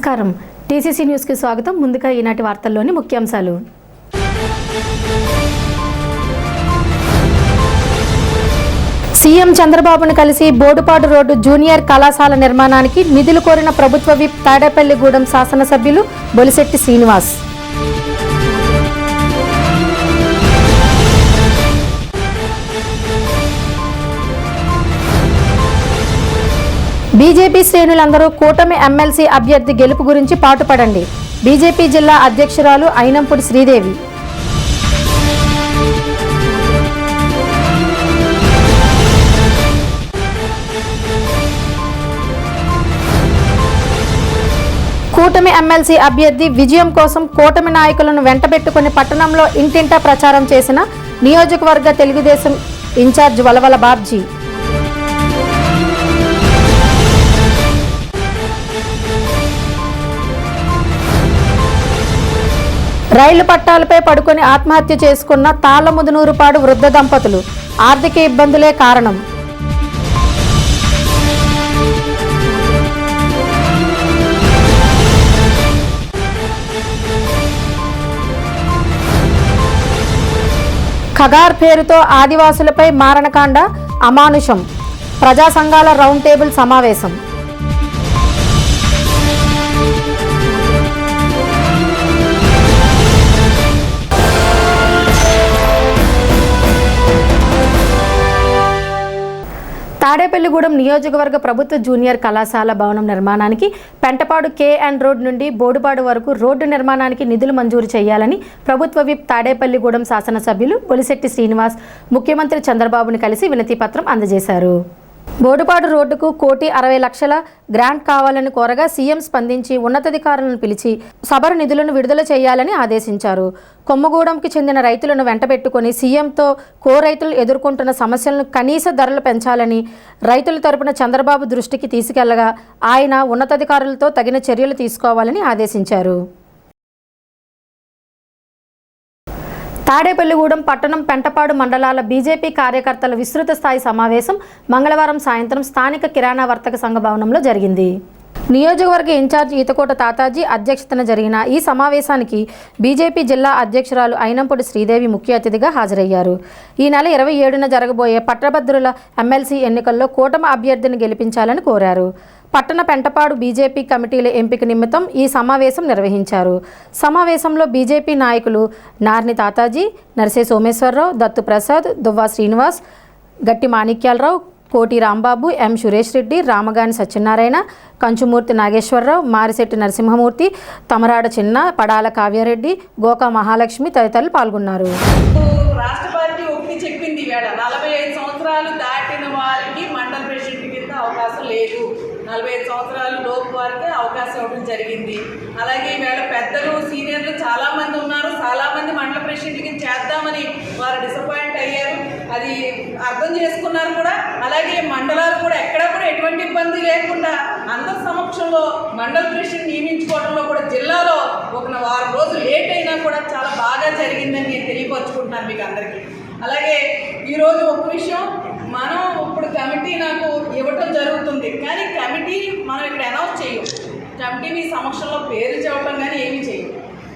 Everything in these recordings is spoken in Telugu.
నమస్కారం. టీసీసీ న్యూస్ కి స్వాగతం. ముందుగా ఈనాటి వార్తల్లోని ముఖ్యాంశాలు. సీఎం చంద్రబాబును కలిసి బోడుపాడు రోడ్డు జూనియర్ కళాశాల నిర్మాణానికి నిధులు కోరిన ప్రభుత్వ విప్ తాడేపల్లిగూడెం శాసనసభ్యులు బొలిశెట్టి శ్రీనివాస్. బీజేపీ శ్రేణులందరూ కూటమి ఎమ్మెల్సీ అభ్యర్థి గెలుపు గురించి పాటుపడండి. బీజేపీ జిల్లా అధ్యక్షురాలు అయినంపూడి శ్రీదేవి. కూటమి ఎమ్మెల్సీ అభ్యర్థి విజయం కోసం కూటమి నాయకులను వెంటబెట్టుకుని పట్టణంలో ఇంటింటా ప్రచారం చేసిన నియోజకవర్గ తెలుగుదేశం ఇన్ఛార్జ్ వలవల బాబ్జీ. రైలు పట్టాలపై పడుకొని ఆత్మహత్య చేసుకున్న తాళ్లముదునూరుపాడు వృద్ధ దంపతులు. ఆర్థిక ఇబ్బందులే కారణం. ఖగార్ పేరుతో ఆదివాసులపై మారణకాండ అమానుషం. ప్రజా సంఘాల రౌండ్ టేబుల్ సమావేశం. తాడేపల్లిగూడెం నియోజకవర్గ ప్రభుత్వ జూనియర్ కళాశాల భవనం నిర్మాణానికి పెంటపాడు కేఎన్ రోడ్ నుండి బోడుపాడు వరకు రోడ్డు నిర్మాణానికి నిధులు మంజూరు చేయాలని ప్రభుత్వ విప్ తాడేపల్లిగూడెం శాసనసభ్యులు బొలిశెట్టి శ్రీనివాస్ ముఖ్యమంత్రి చంద్రబాబును కలిసి వినతి పత్రం అందజేశారు. బోడుపాడు రోడ్డుకు 1,60,00,000 గ్రాంట్ కావాలని కోరగా సీఎం స్పందించి ఉన్నతాధికారులను పిలిచి సబరు నిధులను విడుదల చేయాలని ఆదేశించారు. కొమ్మగూడెంకి చెందిన రైతులను వెంటబెట్టుకుని సీఎంతో రైతులు ఎదుర్కొంటున్న సమస్యలను కనీస ధరలు పెంచాలని రైతుల తరపున చంద్రబాబు దృష్టికి తీసుకెళ్లగా ఆయన ఉన్నతాధికారులతో తగిన చర్యలు తీసుకోవాలని ఆదేశించారు. తాడేపల్లిగూడెం పట్టణం పెంటపాడు మండలాల బీజేపీ కార్యకర్తల విస్తృత స్థాయి సమావేశం మంగళవారం సాయంత్రం స్థానిక కిరాణా వర్తక సంఘ భవనంలో జరిగింది. నియోజకవర్గ ఇన్ఛార్జ్ ఈతకోట తాతాజీ అధ్యక్షతన జరిగిన ఈ సమావేశానికి బీజేపీ జిల్లా అధ్యక్షురాలు అయినంపూడి శ్రీదేవి ముఖ్య అతిథిగా హాజరయ్యారు. ఈ నెల 27న జరగబోయే పట్టభద్రుల ఎమ్మెల్సీ ఎన్నికల్లో కూటమి అభ్యర్థిని గెలిపించాలని కోరారు. పట్టణ పెంటపాడు బీజేపీ కమిటీల ఎంపిక నిమిత్తం ఈ సమావేశం నిర్వహించారు. సమావేశంలో బీజేపీ నాయకులు నార్ని తాతాజీ, నర్సే సోమేశ్వరరావు, దత్తు ప్రసాద్, దువ్వా శ్రీనివాస్, గట్టి మాణిక్యాలరావు, కోటి రాంబాబు, ఎం సురేష్ రెడ్డి, రామగాని సత్యనారాయణ, కంచుమూర్తి నాగేశ్వరరావు, మారిశెట్టి నరసింహమూర్తి, తమరాడ చిన్న, పడాల కావ్యారెడ్డి, గోకా మహాలక్ష్మి తదితరులు పాల్గొన్నారు. రాష్ట్ర పార్టీ ఒకటి చెప్పింది, 45 సంవత్సరాలు దాటిన వారికి మండల ప్రెసిడెంట్ కింద అవకాశం లేదు, 45 సంవత్సరాలు లోపు వారికి అవకాశం ఇవ్వడం జరిగింది. అలాగే ఈవేళ పెద్దలు సీనియర్లు చాలామంది ఉన్నారు, చాలామంది మండల ప్రెసిడెంట్కి చేద్దామని వారు డిసప్పాయింట్ అయ్యారు, అది అర్థం చేసుకున్నారు కూడా. అలాగే మండలాలు కూడా ఎక్కడా కూడా ఎటువంటి ఇబ్బంది లేకుండా అందరి సమక్షంలో మండల ప్రెసిడెంట్ నియమించుకోవడంలో కూడా జిల్లాలో ఒక వారం రోజులు లేట్ అయినా కూడా చాలా బాగా జరిగిందని నేను తెలియపరుచుకుంటున్నాను మీకు అందరికీ. అలాగే ఈరోజు ఒక విషయం, మనం ఇప్పుడు కమిటీ నాకు ఇవ్వటం జరుగుతుంది, కానీ కమిటీ మనం ఇక్కడ అనౌన్స్ చేయం, కమిటీ మీ సమక్షంలో పేరు చెప్పడం కానీ ఏమీ చేయం.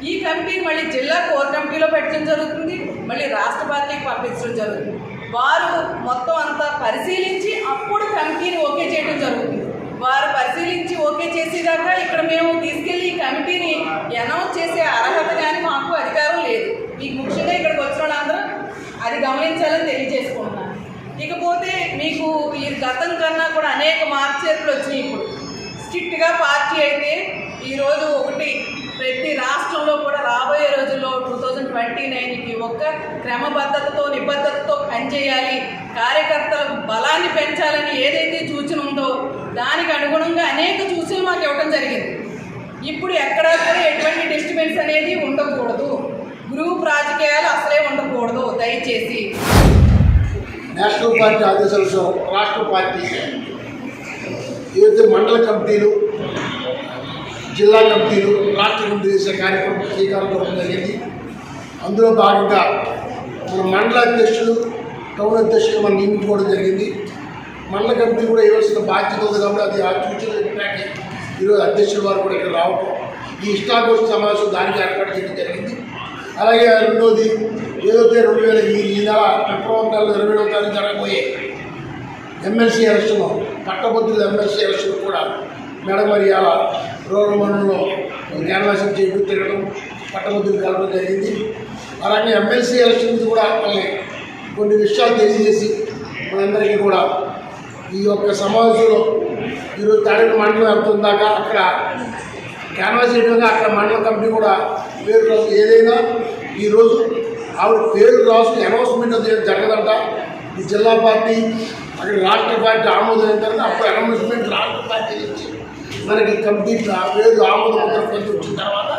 ఈ కమిటీని మళ్ళీ జిల్లా కోర్ కమిటీలో పెట్టడం జరుగుతుంది, మళ్ళీ రాష్ట్ర పార్టీకి పంపించడం జరుగుతుంది. వారు మొత్తం అంతా పరిశీలించి అప్పుడు కమిటీని ఓకే చేయడం జరుగుతుంది. వారు పరిశీలించి ఓకే చేసేదాకా ఇక్కడ మేము తీసుకెళ్ళి ఈ కమిటీని అనౌన్స్ చేసే అర్హత కానీ మాకు అధికారం లేదు. మీకు ముఖ్యంగా ఇక్కడికి వచ్చిన వాళ్ళందరూ అది గమనించాలని తెలియజేసుకుంటున్నాను. ఇకపోతే మీకు ఈ గతం కన్నా కూడా అనేక మార్చేర్పులు వచ్చినాయి. ఇప్పుడు స్ట్రిక్ట్గా పార్టీ అయితే ఈరోజు ఒకటి ప్రతి రాష్ట్రంలో కూడా రాబోయే రోజుల్లో 2029కి ఒక క్రమబద్ధతతో నిబద్ధతతో పనిచేయాలి, కార్యకర్తలకు బలాన్ని పెంచాలని ఏదైతే సూచన ఉందో దానికి అనుగుణంగా అనేక సూచనలు మాకు ఇవ్వడం జరిగింది. ఇప్పుడు ఎక్కడా కూడా ఎటువంటి డిస్టర్బెన్స్ అనేది ఉండకూడదు, గ్రూప్ రాజకీయాలు అసలే ఉండకూడదు. దయచేసి నేషనల్ పార్టీ ఆదేశాలతో రాష్ట్ర పార్టీ ఏదైతే మండల కమిటీలు, జిల్లా కమిటీలు, రాష్ట్ర కమిటీ చేసే కార్యక్రమం శ్రీకారం చుట్టడం జరిగింది. అందులో భాగంగా మన మండల అధ్యక్షులు, టౌన్ అధ్యక్షులు మనం నియమించుకోవడం జరిగింది. మండల కమిటీ కూడా ఇవ్వాల్సిన బాధ్యత ఉంది కాబట్టి అది ఆ సూచనలు ఈరోజు అధ్యక్షుల వారు కూడా ఇక్కడ రావటం, ఈ ఇష్టాగోష్ఠి సమావేశం దానికి ఏర్పాటు చేయడం జరిగింది. అలాగే రెండోది ఏదైతే 2000 ఈ నెల ఫిబ్రవరి నెల 27వ తారీఖు జరగబోయే ఎమ్మెల్సీ ఎలక్షన్, పట్టభద్రుల ఎమ్మెల్సీ ఎలక్షన్ కూడా మేడమర్యాల రూరల్ మండలంలో క్యాన్వాసింగ్ చేయడం తిరగడం, పట్టభద్రులు కలవడం జరిగింది. అలాగే ఎమ్మెల్సీ ఎలక్షన్ కూడా మళ్ళీ కొన్ని విషయాలు తెలియజేసి మనందరికీ కూడా ఈ యొక్క సమావేశంలో ఈరోజు తాడేపల్లి మండలం వెళ్తుందాక అక్కడ క్యాన్వాస్ చేయడంగా అక్కడ మండల కమిటీ కూడా పేరు రాసు ఏదైనా ఈరోజు ఆవిడ పేరు రాసుకుని అనౌన్స్మెంట్ అది జరగదంట. ఈ జిల్లా పార్టీ అక్కడ రాష్ట్ర పార్టీ ఆమోదం ఏంటంటే అప్పుడు అనౌన్స్మెంట్ రాష్ట్ర పార్టీ నుంచి మనకి కమిటీ పేరు ఆమోదం ముద్ర వచ్చిన తర్వాత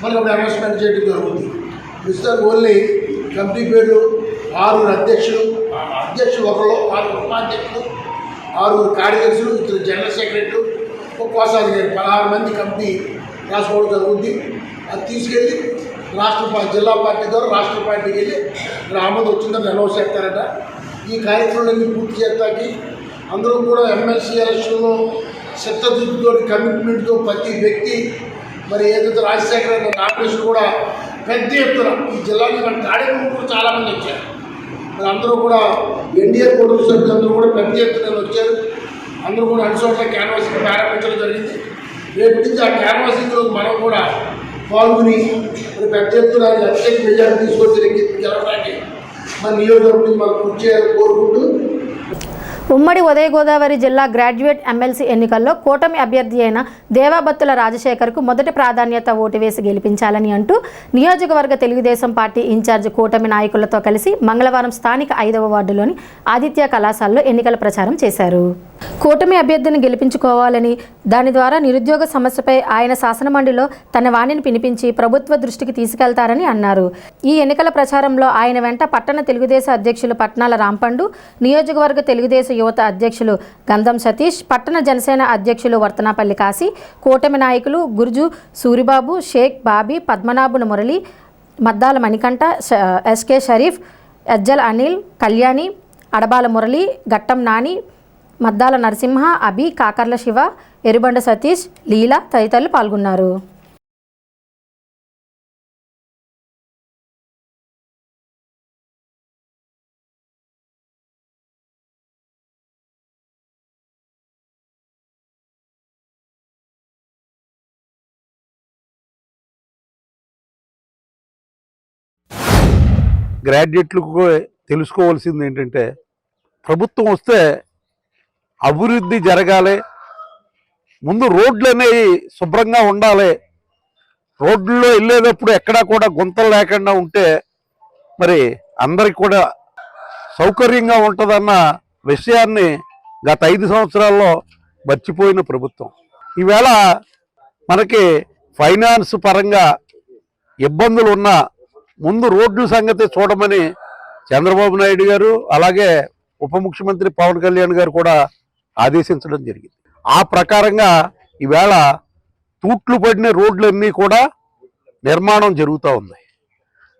మనకి అప్పుడు అనౌన్స్మెంట్ చేయడం జరుగుతుంది. ప్రస్తుతం ఓన్లీ కమిటీ పేర్లు 6 అధ్యక్షులు ఒకరు, 6 ఉపాధ్యక్షులు, 6 కార్యదర్శులు, 2 జనరల్ సెక్రటరీలు, ఒక కోశాధికారి 16 మంది కమిటీ రాసుకోవడం జరుగుతుంది. అది తీసుకెళ్ళి జిల్లా పార్టీ ద్వారా రాష్ట్ర పార్టీకి వెళ్ళి ఇక్కడ ఆమోదం వచ్చిందని అనౌన్స్ చేస్తారట. ఈ కార్యక్రమాలన్నీ పూర్తి చేస్తాకి అందరూ కూడా ఎమ్మెల్సీ ఎలక్షన్లో చిత్తశుద్ధితో కమిట్మెంట్తో ప్రతి వ్యక్తి మరి ఏదైతే రాజశేఖర నామినేషన్ కూడా పెద్ద ఎత్తున ఈ జిల్లాలో మన తాడేపల్లి కూడా చాలామంది వచ్చారు. మరి అందరూ కూడా ఎన్డీఏ కుటుంబ సభ్యులందరూ కూడా పెద్ద ఎత్తున వచ్చారు. అందరూ కూడా అన్ని చోట్ల క్యాన్వాసింగ్ ప్రారంభించడం జరిగింది. రేపు నుంచి ఆ క్యాన్వాసింగ్లో మనం కూడా పాల్గొని మరి పెద్ద ఎత్తున అత్యధిక మెజారిటీ తీసుకొచ్చి గెలవడానికి మన నియోజకవర్గం మనం కృషి చేయాలని కోరుకుంటూ ఉమ్మడి ఉదయ గోదావరి జిల్లా గ్రాడ్యుయేట్ ఎమ్మెల్సీ ఎన్నికల్లో కూటమి అభ్యర్థి అయిన దేవాబత్తుల రాజశేఖర్కు మొదటి ప్రాధాన్యత ఓటు వేసి గెలిపించాలని అంటూ నియోజకవర్గ తెలుగుదేశం పార్టీ ఇన్ఛార్జ్ కూటమి నాయకులతో కలిసి మంగళవారం స్థానిక 5వ వార్డులోని ఆదిత్య కళాశాలలో ఎన్నికల ప్రచారం చేశారు. కూటమి అభ్యర్థిని గెలిపించుకోవాలని, దాని ద్వారా నిరుద్యోగ సమస్యపై ఆయన శాసనమండలిలో తన వాణిని వినిపించి ప్రభుత్వ దృష్టికి తీసుకెళ్తారని అన్నారు. ఈ ఎన్నికల ప్రచారంలో ఆయన వెంట పట్టణ తెలుగుదేశం అధ్యక్షులు పట్నాల రాంపండు, నియోజకవర్గ తెలుగుదేశం యువత అధ్యక్షులు గంధం సతీష్, పట్టణ జనసేన అధ్యక్షులు వర్తనాపల్లి కాశీ, కూటమి నాయకులు గుర్జు సూరిబాబు, షేక్ బాబీ, పద్మనాభుని మురళి, మద్దాల మణికంఠ, ఎస్కే షరీఫ్, ఎజ్జల్ అనిల్, కళ్యాణి, అడబాల మురళి, గట్టం నాని, మద్దాల నరసింహ, అభి, కాకర్ల శివ, ఎరుబండ సతీష్, లీలా తదితరులు పాల్గొన్నారు. గ్రాడ్యుయేట్లకు తెలుసుకోవాల్సింది ఏంటంటే, ప్రభుత్వం వస్తే అభివృద్ధి జరగాలి, ముందు రోడ్లు అనేవి శుభ్రంగా ఉండాలి, రోడ్లలో వెళ్ళేటప్పుడు ఎక్కడా కూడా గుంతలు లేకుండా ఉంటే మరి అందరికి కూడా సౌకర్యంగా ఉంటుందన్న విషయాన్ని గత 5 సంవత్సరాల్లో మర్చిపోయిన ప్రభుత్వం ఈవేళ మనకి ఫైనాన్స్ పరంగా ఇబ్బందులు ఉన్నా ముందు రోడ్ల సంగతి చూడమని చంద్రబాబు నాయుడు గారు అలాగే ఉప ముఖ్యమంత్రి పవన్ కళ్యాణ్ గారు కూడా ఆదేశించడం జరిగింది. ఆ ప్రకారంగా ఈవేళ తూట్లు పడిన రోడ్లన్నీ కూడా నిర్మాణం జరుగుతూ ఉంది.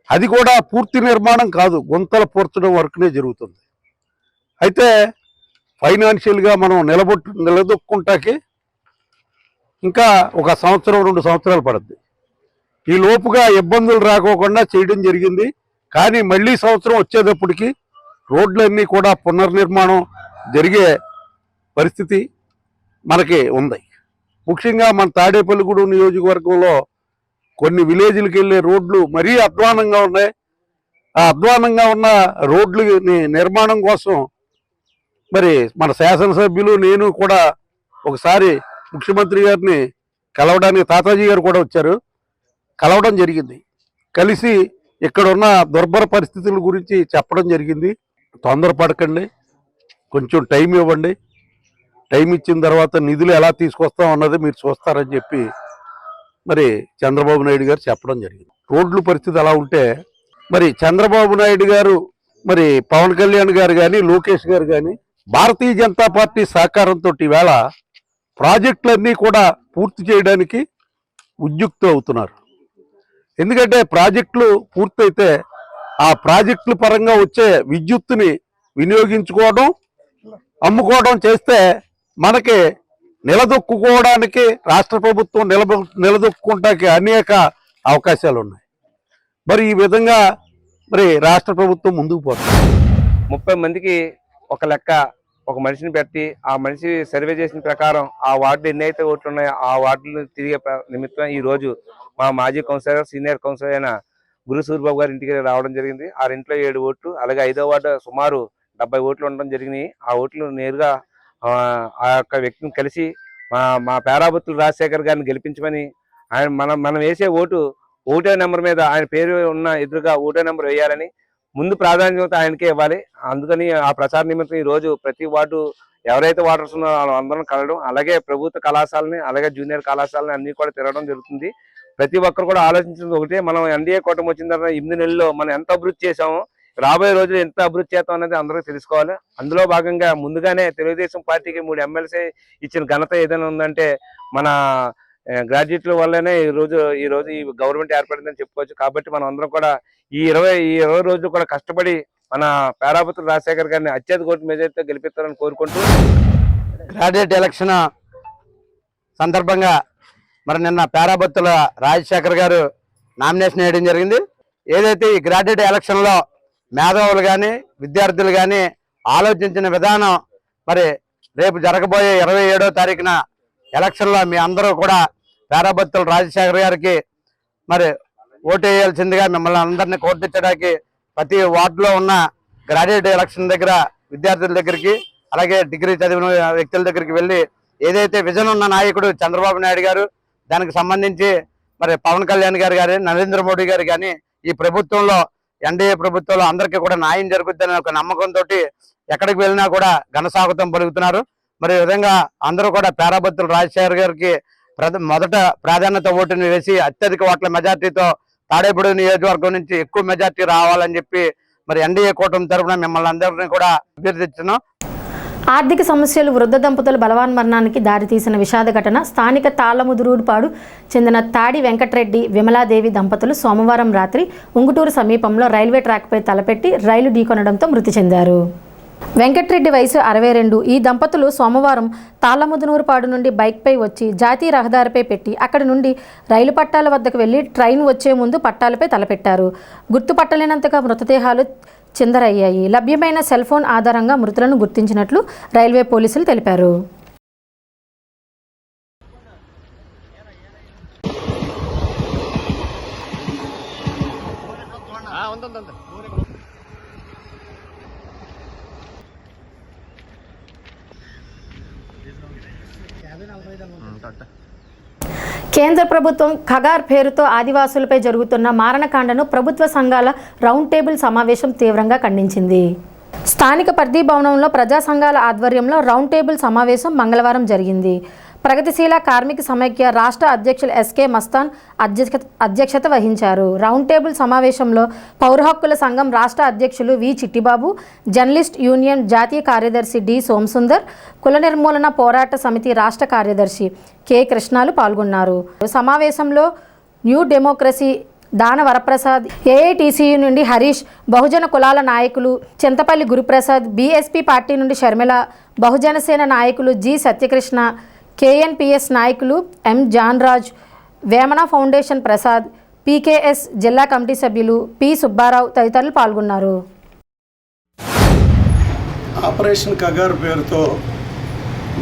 అది కూడా పూర్తి నిర్మాణం కాదు, గుంతలు పూర్చడం వరకునే జరుగుతుంది. అయితే ఫైనాన్షియల్గా మనం నిలదొక్కుంటాకి ఇంకా 1 సంవత్సరం 2 సంవత్సరాలు పడుద్ది. ఈ లోపుగా ఇబ్బందులు రాకోకుండా చేయడం జరిగింది. కానీ మళ్ళీ సంవత్సరం వచ్చేటప్పటికి రోడ్లన్నీ కూడా పునర్నిర్మాణం జరిగే పరిస్థితి మనకి ఉంది. ముఖ్యంగా మన తాడేపల్లిగూడెం నియోజకవర్గంలో కొన్ని విలేజ్లకు వెళ్ళే రోడ్లు మరీ అధ్వానంగా ఉన్నాయి. ఆ అధ్వానంగా ఉన్న రోడ్లు నిర్మాణం కోసం మరి మన శాసనసభ్యులు నేను కూడా ఒకసారి ముఖ్యమంత్రి గారిని కలవడానికి తాతాజీ గారు కూడా వచ్చారు, కలవడం జరిగింది. కలిసి ఇక్కడ ఉన్న దుర్భర పరిస్థితుల గురించి చెప్పడం జరిగింది. తొందరపడకండి, కొంచెం టైం ఇవ్వండి, టైం ఇచ్చిన తర్వాత నిధులు ఎలా తీసుకొస్తాం అన్నది మీరు చూస్తారని చెప్పి మరి చంద్రబాబు నాయుడు గారు చెప్పడం జరిగింది. రోడ్ల పరిస్థితి అలా ఉంటే మరి చంద్రబాబు నాయుడు గారు మరి పవన్ కళ్యాణ్ గారు కానీ లోకేష్ గారు కానీ భారతీయ జనతా పార్టీ సహకారంతో ఈవేళ ప్రాజెక్టులన్నీ కూడా పూర్తి చేయడానికి ఉద్యుక్తులు అవుతున్నారు. ఎందుకంటే ప్రాజెక్టులు పూర్తయితే ఆ ప్రాజెక్టుల పరంగా వచ్చే విద్యుత్తుని వినియోగించుకోవడం, అమ్ముకోవడం చేస్తే మనకి నిలదొక్కుకోవడానికి రాష్ట్ర ప్రభుత్వం నిలదొక్కుంటానికి అనేక అవకాశాలు ఉన్నాయి. మరి ఈ విధంగా మరి రాష్ట్ర ప్రభుత్వం ముందుకు పోతుంది. 30 మందికి ఒక లెక్క, ఒక మనిషిని పెట్టి ఆ మనిషి సర్వే చేసిన ప్రకారం ఆ వార్డులు ఎన్నైతే ఓట్లు ఉన్నాయో ఆ వార్డులు తిరిగే నిమిత్తం ఈ రోజు మా మాజీ కౌన్సిలర్, సీనియర్ కౌన్సిలర్ అయిన గురు సూరిబాబు గారి ఇంటికి రావడం జరిగింది. ఆ ఇంట్లో 7 ఓట్లు, అలాగే 5వ వార్డు సుమారు 70 ఓట్లు ఉండడం జరిగినాయి. ఆ ఓట్లు నేరుగా ఆ యొక్క వ్యక్తిని కలిసి మా పేరాబత్తులు రాజశేఖర్ గారిని గెలిపించమని, ఆయన మనం వేసే ఓటు 1వ నెంబర్ మీద ఆయన పేరు ఉన్న ఎదురుగా 1వ నెంబర్ వేయాలని ముందు ప్రాధాన్యత ఆయనకే ఇవ్వాలి. అందుకని ఆ ప్రచార నిమిత్తం ఈ రోజు ప్రతి వార్డు ఎవరైతే వాటర్స్ ఉన్నారో వాళ్ళందరం కలవడం, అలాగే ప్రభుత్వ కళాశాలని, అలాగే జూనియర్ కళాశాలని అన్ని కూడా తిరగడం జరుగుతుంది. ప్రతి ఒక్కరు కూడా ఆలోచించింది ఒకటే, మనం ఎన్డీఏ కూటమి వచ్చిన తర్వాత 8 నెలల్లో మనం ఎంత అభివృద్ధి చేసామో రాబోయే రోజులు ఎంత అభివృద్ధి చేస్తాం అనేది అందరూ తెలుసుకోవాలి. అందులో భాగంగా ముందుగానే తెలుగుదేశం పార్టీకి 3 ఎమ్మెల్సీ ఇచ్చిన ఘనత ఏదైనా ఉందంటే మన గ్రాడ్యుయేట్ల వల్లనే ఈ రోజు ఈ గవర్నమెంట్ ఏర్పడిందని చెప్పుకోవచ్చు. కాబట్టి మనం అందరం కూడా ఈ 20 రోజులు కూడా కష్టపడి మన పేరాబత్తుల రాజశేఖర్ గారిని అత్యధిక ఓటు మెజారిటీతో గెలిపిస్తారని కోరుకుంటూ, గ్రాడ్యుయేట్ ఎలక్షన్ సందర్భంగా మరి నిన్న పేరాబత్తుల రాజశేఖర్ గారు నామినేషన్ వేయడం జరిగింది. ఏదైతే ఈ గ్రాడ్యుయేట్ ఎలక్షన్లో మేధావులు కానీ విద్యార్థులు కానీ ఆలోచించిన విధానం, మరి రేపు జరగబోయే 27వ తారీఖున ఎలక్షన్లో మీ అందరూ కూడా పేరాబత్తుల రాజశేఖర్ గారికి మరి ఓటు వేయాల్సిందిగా మిమ్మల్ని అందరినీ కోర్టించడానికి ప్రతి వార్డులో ఉన్న గ్రాడ్యుయేట్ ఎలక్షన్ దగ్గర విద్యార్థుల దగ్గరికి, అలాగే డిగ్రీ చదివిన వ్యక్తుల దగ్గరికి వెళ్ళి ఏదైతే విజన్ ఉన్న నాయకుడు చంద్రబాబు నాయుడు గారు, దానికి సంబంధించి మరి పవన్ కళ్యాణ్ గారు కానీ, నరేంద్ర మోడీ గారు కానీ ఈ ప్రభుత్వంలో ఎన్డీఏ ప్రభుత్వంలో అందరికీ కూడా న్యాయం జరుగుతుందనే ఒక నమ్మకంతో ఎక్కడికి వెళ్ళినా కూడా ఘనస్వాగతం పలుకుతున్నారు. మరి ఈ విధంగా అందరూ కూడా పేరాబత్తుల రాజశేఖర్ గారికి మొదట ప్రాధాన్యత ఓటుని వేసి అత్యధిక ఓట్ల మెజార్టీతో తాడేపూడి నియోజకవర్గం నుంచి ఎక్కువ మెజార్టీ రావాలని చెప్పి మరి ఎన్డీఏ కూటమి తరఫున మిమ్మల్ని అందరినీ కూడా అభ్యర్థిస్తున్నాం. ఆర్థిక సమస్యలు వృద్ధ దంపతుల బలవన్మరణానికి దారితీసిన విషాద ఘటన స్థానిక తాళ్లముదురుపాడు చెందిన తాడి వెంకటరెడ్డి, విమలాదేవి దంపతులు సోమవారం రాత్రి ఉంగుటూరు సమీపంలో రైల్వే ట్రాక్పై తలపెట్టి రైలు ఢీకొనడంతో మృతి చెందారు. వెంకటరెడ్డి వయసు 62. ఈ దంపతులు సోమవారం తాళ్లముదునూరుపాడు నుండి బైక్పై వచ్చి జాతీయ రహదారిపై పెట్టి అక్కడి నుండి రైలు పట్టాల వద్దకు వెళ్లి ట్రైన్ వచ్చే ముందు పట్టాలపై తలపెట్టారు. గుర్తుపట్టలేనంతగా మృతదేహాలు చిందరయ్యాయి. లభ్యమైన సెల్ ఫోన్ ఆధారంగా మృతులను గుర్తించినట్లు రైల్వే పోలీసులు తెలిపారు. కేంద్ర ప్రభుత్వం ఖగార్ పేరుతో ఆదివాసులపై జరుగుతున్న మారణకాండను ప్రభుత్వ సంఘాల రౌండ్ టేబుల్ సమావేశం తీవ్రంగా ఖండించింది. స్థానిక పరిధి భవనంలో ప్రజా సంఘాల ఆధ్వర్యంలో రౌండ్ టేబుల్ సమావేశం మంగళవారం జరిగింది. ప్రగతిశీల కార్మిక సమైక్య రాష్ట్ర అధ్యక్షులు ఎస్కే మస్తాన్ అధ్యక్షత వహించారు. రౌండ్ టేబుల్ సమావేశంలో పౌర హక్కుల సంఘం రాష్ట్ర అధ్యక్షులు వి చిట్టిబాబు, జర్నలిస్ట్ యూనియన్ జాతీయ కార్యదర్శి డి సోమసుందర్, కుల నిర్మూలన పోరాట సమితి రాష్ట్ర కార్యదర్శి కె కృష్ణాలు పాల్గొన్నారు. సమావేశంలో న్యూ డెమోక్రసీ దాన వరప్రసాద్, ఏఐటీసీయూ నుండి హరీష్, బహుజన కులాల నాయకులు చింతపల్లి గురుప్రసాద్, బీఎస్పీ పార్టీ నుండి షర్మిల, బహుజనసేన నాయకులు జి సత్యకృష్ణ, కేఎన్పిఎస్ నాయకులు ఎం జాన్రాజ్, వేమన ఫౌండేషన్ ప్రసాద్, పీకేఎస్ జిల్లా కమిటీ సభ్యులు పి సుబ్బారావు తదితరులు పాల్గొన్నారు. ఆపరేషన్ ఖగార్ పేరుతో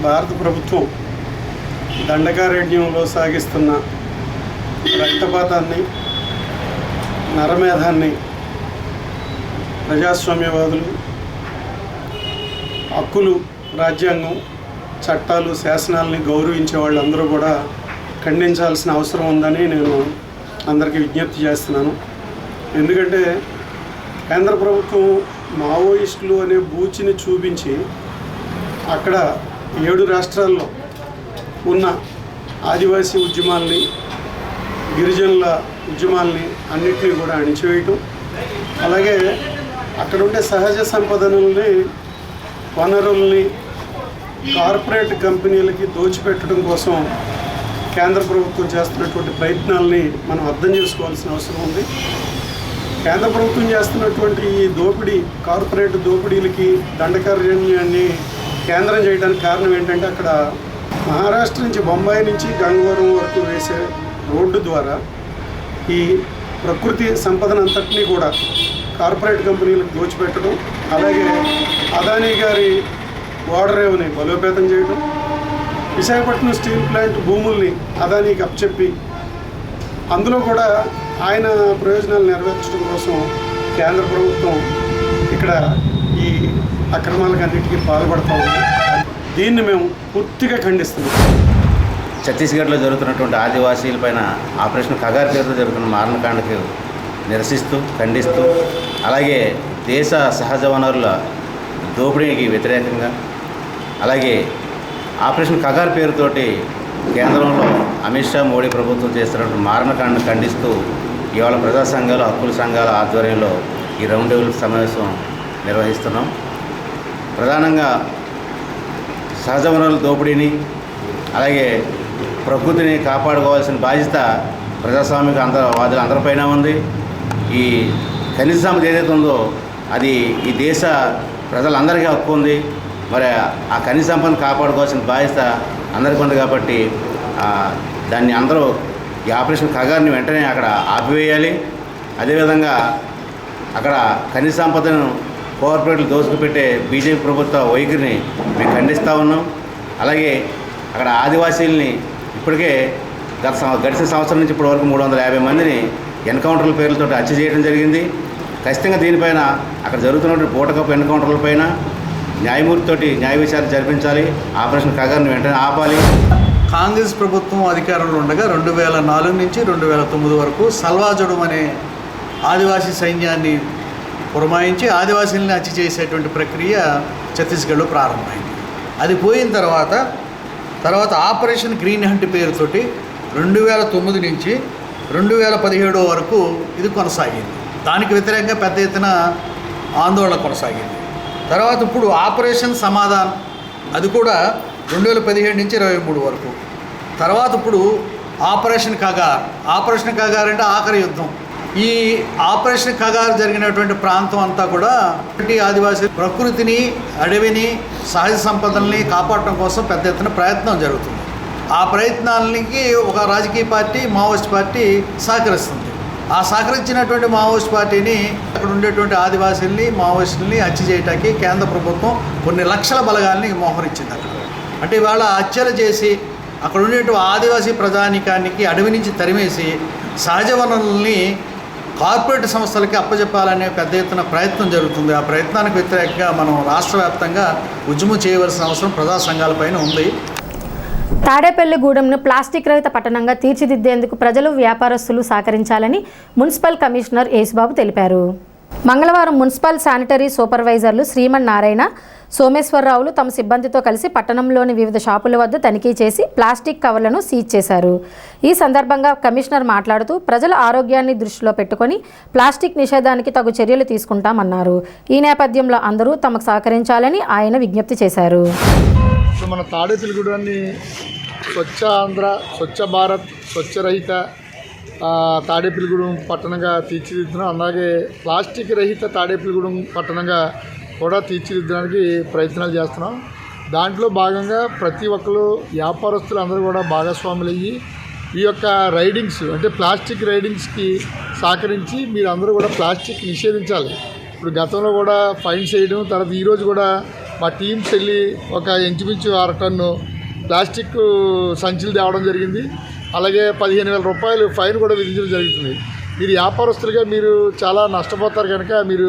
భారత ప్రభుత్వం దండకారణ్యంలో సాగిస్తున్న రక్తపాతాన్ని, నరమేధాన్ని ప్రజాస్వామ్యవాదులు, హక్కులు, రాజ్యాంగం, చట్టాలు, శాసనాలని గౌరవించే వాళ్ళందరూ కూడా ఖండించాల్సిన అవసరం ఉందని నేను అందరికీ విజ్ఞప్తి చేస్తున్నాను. ఎందుకంటే కేంద్ర ప్రభుత్వం మావోయిస్టులు అనే బూచిని చూపించి అక్కడ 7 రాష్ట్రాల్లో ఉన్న ఆదివాసీ ఉద్యమాల్ని, గిరిజనుల ఉద్యమాల్ని అన్నింటినీ కూడా అణిచివేయటం, అలాగే అక్కడ ఉండే సహజ సంపదనల్ని, వనరుల్ని కార్పొరేట్ కంపెనీలకి దోచిపెట్టడం కోసం కేంద్ర ప్రభుత్వం చేస్తున్నటువంటి ప్రయత్నాలని మనం అర్థం చేసుకోవాల్సిన అవసరం ఉంది. కేంద్ర ప్రభుత్వం చేస్తున్నటువంటి ఈ దోపిడీ, కార్పొరేట్ దోపిడీలకి, దండకారణ్యాన్ని కేంద్రం చేయడానికి కారణం ఏంటంటే అక్కడ మహారాష్ట్ర నుంచి బొంబాయి నుంచి గంగవరం వరకు వేసే రోడ్డు ద్వారా ఈ ప్రకృతి సంపదనంతటినీ కూడా కార్పొరేట్ కంపెనీలకు దోచిపెట్టడం, అలాగే అదానీ గారి ఓడరేవుని బలోపేతం చేయడం, విశాఖపట్నం స్టీల్ ప్లాంట్ భూముల్ని అదానీకి అప్పచెప్పి అందులో కూడా ఆయన ప్రయోజనాలు నెరవేర్చడం కోసం కేంద్ర ప్రభుత్వం ఇక్కడ ఈ అక్రమాలకు అన్నిటికీ పాల్పడతా ఉంది. దీన్ని మేము పూర్తిగా ఖండిస్తున్నాం. ఛత్తీస్గఢ్లో జరుగుతున్నటువంటి ఆదివాసీలపైన ఆపరేషన్ కగార్ పేరుతో జరుగుతున్న మారణకాండకు నిరసిస్తూ ఖండిస్తూ, అలాగే దేశ సహజ వనరుల దోపిడీకి వ్యతిరేకంగా, అలాగే ఆపరేషన్ కగార్ పేరుతోటి కేంద్రంలో అమిత్ షా మోడీ ప్రభుత్వం చేస్తున్నటువంటి మారణకాండను ఖండిస్తూ ఇవాళ ప్రజా సంఘాలు, హక్కుల సంఘాల ఆధ్వర్యంలో ఈ రౌండ్ టేబుల్ సమావేశం నిర్వహిస్తున్నాం. ప్రధానంగా సహజ వనరుల దోపిడీని, అలాగే ప్రకృతిని కాపాడుకోవాల్సిన బాధ్యత ప్రజాస్వామిక వాదులందరిపైన ఉంది. ఈ ఖనిజ సంపద ఏదైతే ఉందో అది ఈ దేశ ప్రజలందరికీ హక్కు ఉంది. మరి ఆ ఖనిజ సంపదను కాపాడుకోవాల్సిన బాధ్యత అందరికీ ఉంది. కాబట్టి దాన్ని అందరూ ఈ ఆపరేషన్ కగార్ని వెంటనే అక్కడ ఆపివేయాలి. అదేవిధంగా అక్కడ ఖనిజ సంపదను కార్పొరేట్లు దోసుకుపెట్టే బీజేపీ ప్రభుత్వ వైఖరిని మేము ఖండిస్తూ ఉన్నాం. అలాగే అక్కడ ఆదివాసీలని ఇప్పటికే గడిచిన సంవత్సరం నుంచి ఇప్పటి వరకు 350 మందిని ఎన్కౌంటర్ల పేర్లతో హత్య చేయడం జరిగింది. ఖచ్చితంగా దీనిపైన అక్కడ జరుగుతున్నటువంటి బూటకపు ఎన్కౌంటర్లపైన న్యాయమూర్తితోటి న్యాయ విచారణ జరిపించాలి. ఆపరేషన్ కగార్ని వెంటనే ఆపాలి. కాంగ్రెస్ ప్రభుత్వం అధికారంలో ఉండగా 2004 నుంచి 2009 వరకు సల్వాజుడం అనే ఆదివాసీ సైన్యాన్ని పురమాయించి ఆదివాసీలను హత్య చేసేటువంటి ప్రక్రియ ఛత్తీస్గఢ్లో ప్రారంభమైంది. అది పోయిన తర్వాత ఆపరేషన్ గ్రీన్ హంట్ పేరుతోటి 2009 నుంచి 2017 వరకు ఇది కొనసాగింది. దానికి వ్యతిరేకంగా పెద్ద ఎత్తున ఆందోళన కొనసాగింది. తర్వాత ఇప్పుడు ఆపరేషన్ సమాధాన్, అది కూడా 2017 నుంచి 2023 వరకు. తర్వాత ఇప్పుడు ఆపరేషన్ కగార్. ఆపరేషన్ కగార్ అంటే ఆఖరి యుద్ధం. ఈ ఆపరేషన్ కగార్ జరిగినటువంటి ప్రాంతం అంతా కూడా ఆదివాసీ ప్రకృతిని, అడవిని, సహజ సంపదల్ని కాపాడటం కోసం పెద్ద ఎత్తున ప్రయత్నం జరుగుతుంది. ఆ ప్రయత్నాలకి ఒక రాజకీయ పార్టీ, మావోయిస్ట్ పార్టీ సహకరిస్తుంది. ఆ సహకరించినటువంటి మావోయిస్ట్ పార్టీని, అక్కడ ఉండేటువంటి ఆదివాసీల్ని, మావోయిస్టుల్ని హత్య చేయడానికి కేంద్ర ప్రభుత్వం కొన్ని లక్షల బలగాల్ని మోహరించింది అక్కడ. అంటే ఇవాళ హత్యలు చేసి అక్కడ ఉండేటువంటి ఆదివాసీ ప్రజానీకానికి అడవి నుంచి తరిమేసి సహజ వనరుల్ని కార్పొరేట్ సంస్థలకి అప్పచెప్పాలనే పెద్ద ఎత్తున ప్రయత్నం జరుగుతుంది. ఆ ప్రయత్నానికి వ్యతిరేకంగా మనం రాష్ట్ర వ్యాప్తంగా ఉద్యమం చేయవలసిన అవసరం ప్రజా సంఘాలపైన ఉంది. తాడేపల్లిగూడెంను ప్లాస్టిక్ రహిత పట్టణంగా తీర్చిదిద్దేందుకు ప్రజలు, వ్యాపారస్తులు సహకరించాలని మున్సిపల్ కమిషనర్ యేసుబాబు తెలిపారు. మంగళవారం మున్సిపల్ శానిటరీ సూపర్వైజర్లు శ్రీమన్నారాయణ, సోమేశ్వరరావులు తమ సిబ్బందితో కలిసి పట్టణంలోని వివిధ షాపుల వద్ద తనిఖీ చేసి ప్లాస్టిక్ కవర్లను సీజ్ చేశారు. ఈ సందర్భంగా కమిషనర్ మాట్లాడుతూ ప్రజల ఆరోగ్యాన్ని దృష్టిలో పెట్టుకొని ప్లాస్టిక్ నిషేధానికి తగు చర్యలు తీసుకుంటామన్నారు. ఈ నేపథ్యంలో అందరూ తమకు సహకరించాలని ఆయన విజ్ఞప్తి చేశారు. మన తాడేపల్లిగూడెన్ని స్వచ్ఛ ఆంధ్ర, స్వచ్ఛ భారత్, స్వచ్ఛ రహిత తాడేపల్లిగూడెం పట్టణంగా తీర్చిదిద్దుతున్నాం. అలాగే ప్లాస్టిక్ రహిత తాడేపల్లిగూడెం పట్టణంగా కూడా తీర్చిదిద్దడానికి ప్రయత్నాలు చేస్తున్నాం. దాంట్లో భాగంగా ప్రతి ఒక్కరు, వ్యాపారస్తులు అందరూ కూడా భాగస్వాములు అయ్యి ఈ యొక్క రైడింగ్స్ అంటే ప్లాస్టిక్ రైడింగ్స్కి సహకరించి మీరు అందరూ కూడా ప్లాస్టిక్ నిషేధించాలి. ఇప్పుడు గతంలో కూడా ఫైన్స్ వేయడం, తర్వాత ఈరోజు కూడా మా టీమ్స్ వెళ్ళి ఒక ఇంచుమించు 6 టన్ను ప్లాస్టిక్ సంచులు తేవడం జరిగింది. అలాగే 15,000 రూపాయలు ఫైన్ కూడా విధించడం జరుగుతుంది. మీరు వ్యాపారస్తులుగా మీరు చాలా నష్టపోతారు కనుక మీరు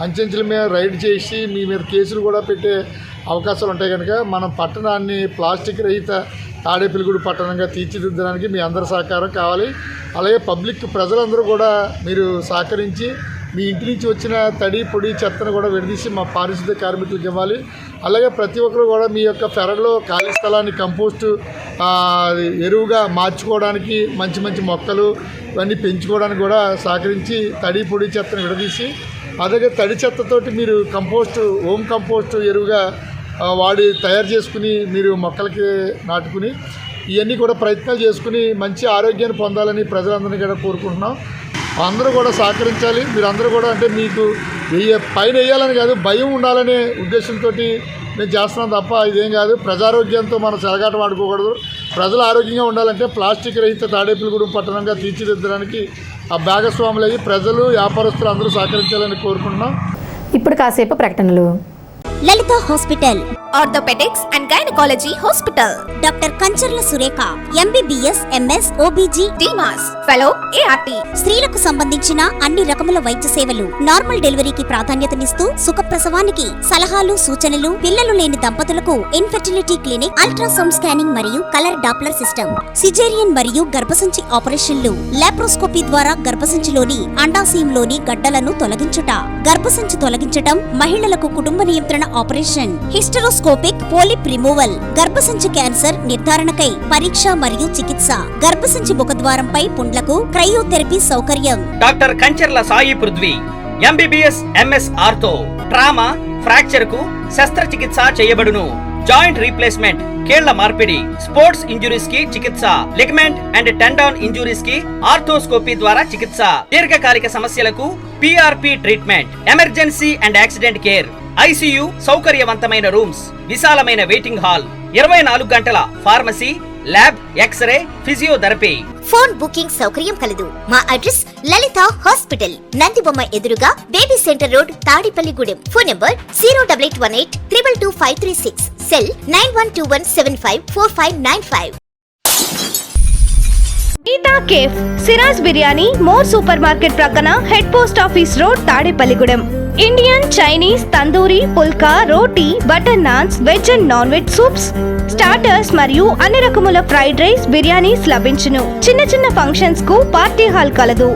అంచెంచుల మీద రైడ్ చేసి మీ మీద కేసులు కూడా పెట్టే అవకాశాలు ఉంటాయి. కనుక మనం పట్టణాన్ని ప్లాస్టిక్ రహిత తాడేపల్లిగూడెం పట్టణంగా తీర్చిదిద్దడానికి మీ అందరి సహకారం కావాలి. అలాగే పబ్లిక్ ప్రజలందరూ కూడా మీరు సహకరించి మీ ఇంటి నుంచి వచ్చిన తడి, పొడి, చెత్తను కూడా విడదీసి మా పారిశుద్ధ్య కార్మికులకు ఇవ్వాలి. అలాగే ప్రతి ఒక్కరు కూడా మీ యొక్క పెరట్లో ఖాళీ స్థలాన్ని కంపోస్టు ఎరువుగా మార్చుకోవడానికి, మంచి మంచి మొక్కలు ఇవన్నీ పెంచుకోవడానికి కూడా సహకరించి తడి, పొడి, చెత్తను విడదీసి అలాగే తడి చెత్తతోటి మీరు కంపోస్టు, హోమ్ కంపోస్టు ఎరువుగా వాడి తయారు చేసుకుని మీరు మొక్కలకి నాటుకుని ఇవన్నీ కూడా ప్రయత్నాలు చేసుకుని మంచి ఆరోగ్యాన్ని పొందాలని ప్రజలందరినీ కూడా కోరుకుంటున్నాం. అందరూ కూడా సహకరించాలి. మీరందరూ కూడా అంటే మీకు పైన వేయాలని కాదు, భయం ఉండాలనే ఉద్దేశంతో మేము చేస్తున్నాం తప్ప ఇదేం కాదు. ప్రజారోగ్యంతో మనం చెలగాటం ఆడుకోకూడదు. ప్రజలు ఆరోగ్యంగా ఉండాలంటే ప్లాస్టిక్ రహిత తాడేపల్లిగూడెం పట్టణంగా తీర్చిదిద్దడానికి ఆ భాగస్వాములయ్యి ప్రజలు, వ్యాపారస్తులు అందరూ సహకరించాలని కోరుకుంటున్నాం. ఇప్పుడు కాసేపు ప్రకటనలు. Lalitha hospital, orthopaedics and gynaecology hospital. Doctor Kancharla Surekha, MBBS, MS, OBG, డిమాస్, ఫెలో, ఏఆర్టీ. స్త్రీలకు సంబంధించిన అన్ని రకముల వైద్య సేవలు, నార్మల్ డెలివరీకి ప్రాధాన్యతనిస్తూ సుఖప్రసవానికి సలహాలు, సూచనలు, పిల్లలు లేని దంపతులకు ఇన్ఫెర్టిలిటీ క్లినిక్, అల్ట్రాసౌండ్ స్కానింగ్ మరియు కలర్ డాప్లర్ సిస్టమ్, సిజేరియన్ మరియు గర్భసంచి ఆపరేషన్లు, లాప్రోస్కోపీ ద్వారా గర్భసంచిలోని అండాశయంలోని గడ్డలను తొలగించుట, గర్భసంచి తొలగించటం, మహిళలకు కుటుంబ నియంత్రణ ఆపరేషన్, హిస్టరోస్కోపిక్ పోలిప్ రిమూవల్, గర్భసంచి క్యాన్సర్ నిర్ధారణకై పరీక్ష మరియు చికిత్స, గర్భసంచి ముఖద్వారంపై పుండ్లకు క్రయోథెరపీ సౌకర్యం. Doctor Kancharla Sai Prithvi, MBBS, MS ortho, trauma, fracture కు శస్త్రచికిత్స చేయబడును. జాయింట్ రీప్లేస్మెంట్, కీళ్ల మార్పిడి, స్పోర్ట్స్ ఇంజురీస్ కి చికిత్స, లిగమెంట్ అండ్ టెండాన్ ఇంజురీస్ కి ఆర్థోస్కోపీ ద్వారా చికిత్స, దీర్ఘకాలిక సమస్యలకు PRP treatment, emergency and accident care, ICU సౌకర్యవంతమైన రూమ్స్, విశాలమైన వెయిటింగ్ హాల్, 24 గంటల pharmacy, lab, X ray, physiotherapy. Phone booking సౌకర్యం కలదు. మా అడ్రస్ లలిత హాస్పిటల్, నందిబొమ్మ ఎదురుగా, baby centre road, Tadipalligudem. Phone number 08818 222 536. Cell 9121754595. Geetha cafe, Siraj biryani, More supermarket ప్రక్కన, head post office road, Tadepalligudem. Indian, Chinese, tandoori, phulka, roti, butter naans, veg and non veg soups, starters మరియు అన్ని రకముల ఫ్రైడ్ రైస్, బిర్యానీస్ లభించును. చిన్న చిన్న ఫంక్షన్స్ కు పార్టీ హాల్ కలదు.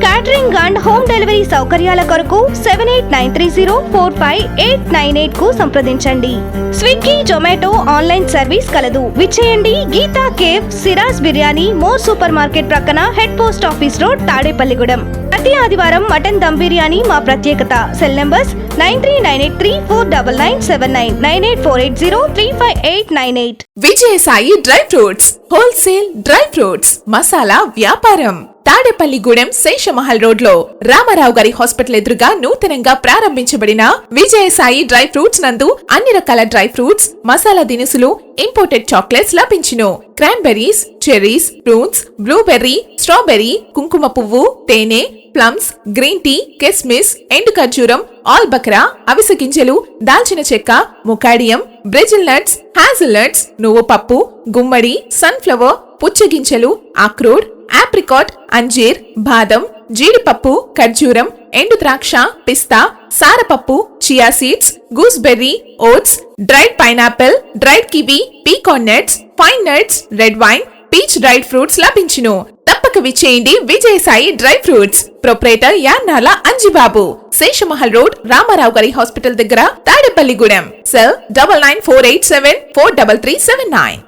క్యాటరింగ్ అండ్ హోమ్ డెలివరీ సౌకర్యాల కొరకు 7893045898 కు సంప్రదించండి. స్విగ్గీ, జొమాటో ఆన్లైన్ సర్వీస్ కలదు. విచ్చేయండి. Geetha cafe, Siraj biryani, More supermarket ప్రక్కన, head post office road, Tadepalligudem. ప్రతి ఆదివారం మటన్ దమ్ బిర్యానీ మా ప్రత్యేకత. Cell numbers 9398349979, 9848035898. Vijayasai dry fruits, wholesale dry fruits, masala వ్యాపారం. తాడేపల్లిగూడెం శేషమహల్ రోడ్ లో రామారావు గారి హాస్పిటల్ ఎదురుగా నూతనంగా ప్రారంభించబడిన విజయసాయి డ్రై ఫ్రూట్స్ నందు అన్ని రకాల డ్రై ఫ్రూట్స్, మసాలా దినుసులు, ఇంపోర్టెడ్ చాక్లెట్స్ లభించును. Cranberries, cherries, fruits, blueberry, strawberry, కుంకుమ పువ్వు, తేనె, ప్లమ్స్, గ్రీన్ టీ, కిస్మిస్, ఎండు ఖర్జూరం, ఆల్ బక్రా, అవిసె గింజలు, దాల్చిన చెక్క, ముకాడియం, బ్రెజిల్ నట్స్, హ్యాజిల్ నట్స్, నువ్వు పప్పు, గుమ్మడి, సన్ఫ్లవర్, పుచ్చగింజలు, అక్రోడ్, ఆప్రికాట్, అంజీర్, బాదం, జీడిపప్పు, ఖర్జూరం, ఎండు ద్రాక్ష, పిస్తా, సారపప్పు, chia seeds, gooseberry, oats, dried pineapple, dried kiwi, pecan nuts, pine nuts, red wine, peach dried fruits లభించును. తప్పక విచ్చేయండి Vijayasai dry fruits. Proprietor Yannala Anjibabu, Seshamahal road, Ramarao గారి హాస్పిటల్ దగ్గర, తాడేపల్లిగూడెం. సెల్ 9948743379.